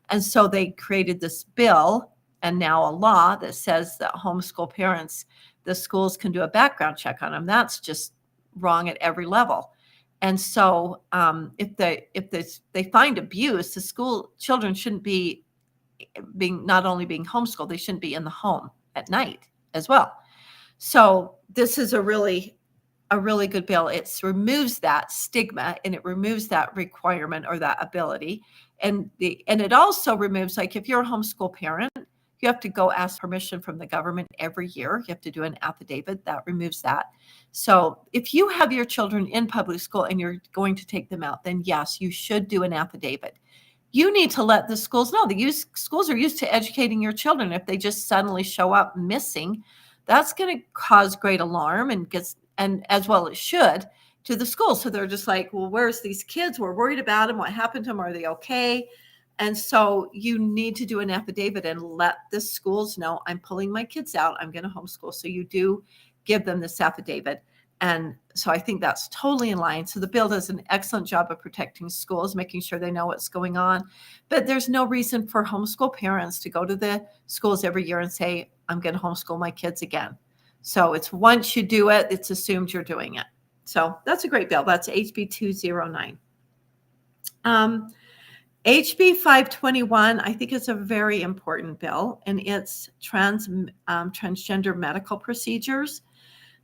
And so they created this bill and now a law that says that homeschool parents, the schools can do a background check on them. That's just wrong at every level. And so if they find abuse, the school children shouldn't be not only being homeschooled, they shouldn't be in the home at night as well. So this is a really good bill. It removes that stigma and it removes that requirement or that ability. And it also removes, like, if you're a homeschool parent, you have to go ask permission from the government every year. You have to do an affidavit. That removes that. So if you have your children in public school and you're going to take them out, then yes, you should do an affidavit. You need to let the schools know. Schools are used to educating your children. If they just suddenly show up missing, that's going to cause great alarm and as well it should, to the school. So they're just like, well, where's these kids? We're worried about them. What happened to them? Are they okay? And so you need to do an affidavit and let the schools know, I'm pulling my kids out. I'm going to homeschool. So you do give them this affidavit. And so I think that's totally in line. So the bill does an excellent job of protecting schools, making sure they know what's going on. But there's no reason for homeschool parents to go to the schools every year and say, I'm going to homeschool my kids again. So it's once you do it, it's assumed you're doing it. So that's a great bill. That's HB 209. HB 521, I think, is a very important bill, and it's transgender medical procedures.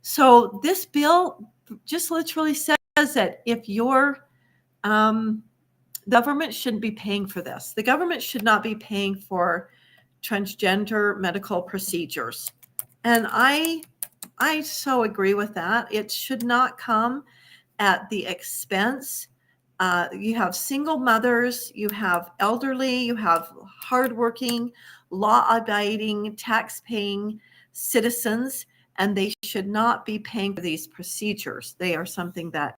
So this bill just literally says that if your government shouldn't be paying for this. The government should not be paying for transgender medical procedures. And I so agree with that. It should not come at the expense. You have single mothers, you have elderly, you have hardworking, law-abiding, tax-paying citizens, and they should not be paying for these procedures. They are something that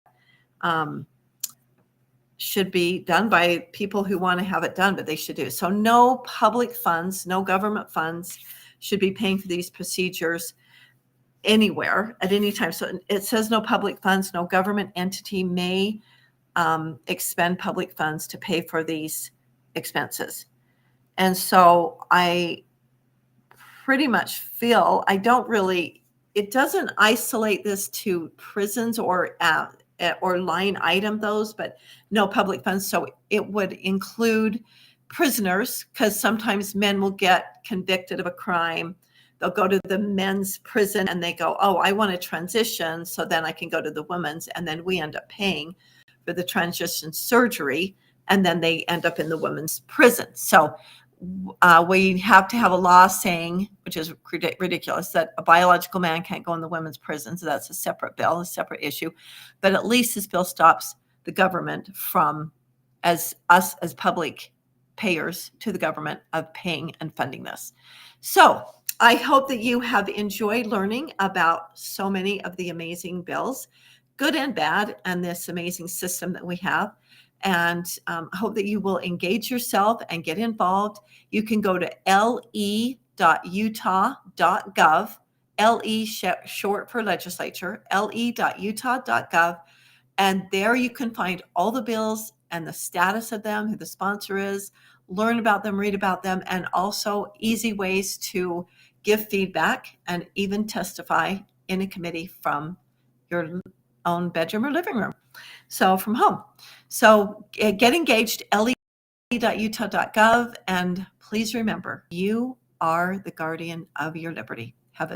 should be done by people who want to have it done, but they should do. So no public funds, no government funds should be paying for these procedures anywhere at any time. So it says no public funds, no government entity may expend public funds to pay for these expenses. And so I pretty much feel it doesn't isolate this to prisons or line item those, but no public funds. So it would include prisoners, because sometimes men will get convicted of a crime. They'll go to the men's prison and they go, oh, I want to transition, so then I can go to the women's. And then we end up paying for the transition surgery, and then they end up in the women's prison. So we have to have a law saying, which is ridiculous, that a biological man can't go in the women's prison. So that's a separate bill, a separate issue. But at least this bill stops the government from, as public payers to the government, of paying and funding this. So I hope that you have enjoyed learning about so many of the amazing bills, good and bad, and this amazing system that we have. And I hope that you will engage yourself and get involved. You can go to le.utah.gov LE short for legislature, le.utah.gov. And there you can find all the bills and the status of them, who the sponsor is, learn about them, read about them, and also easy ways to give feedback and even testify in a committee from your own bedroom or living room. So from home. So get engaged, le.utah.gov. And please remember, you are the guardian of your liberty. Have a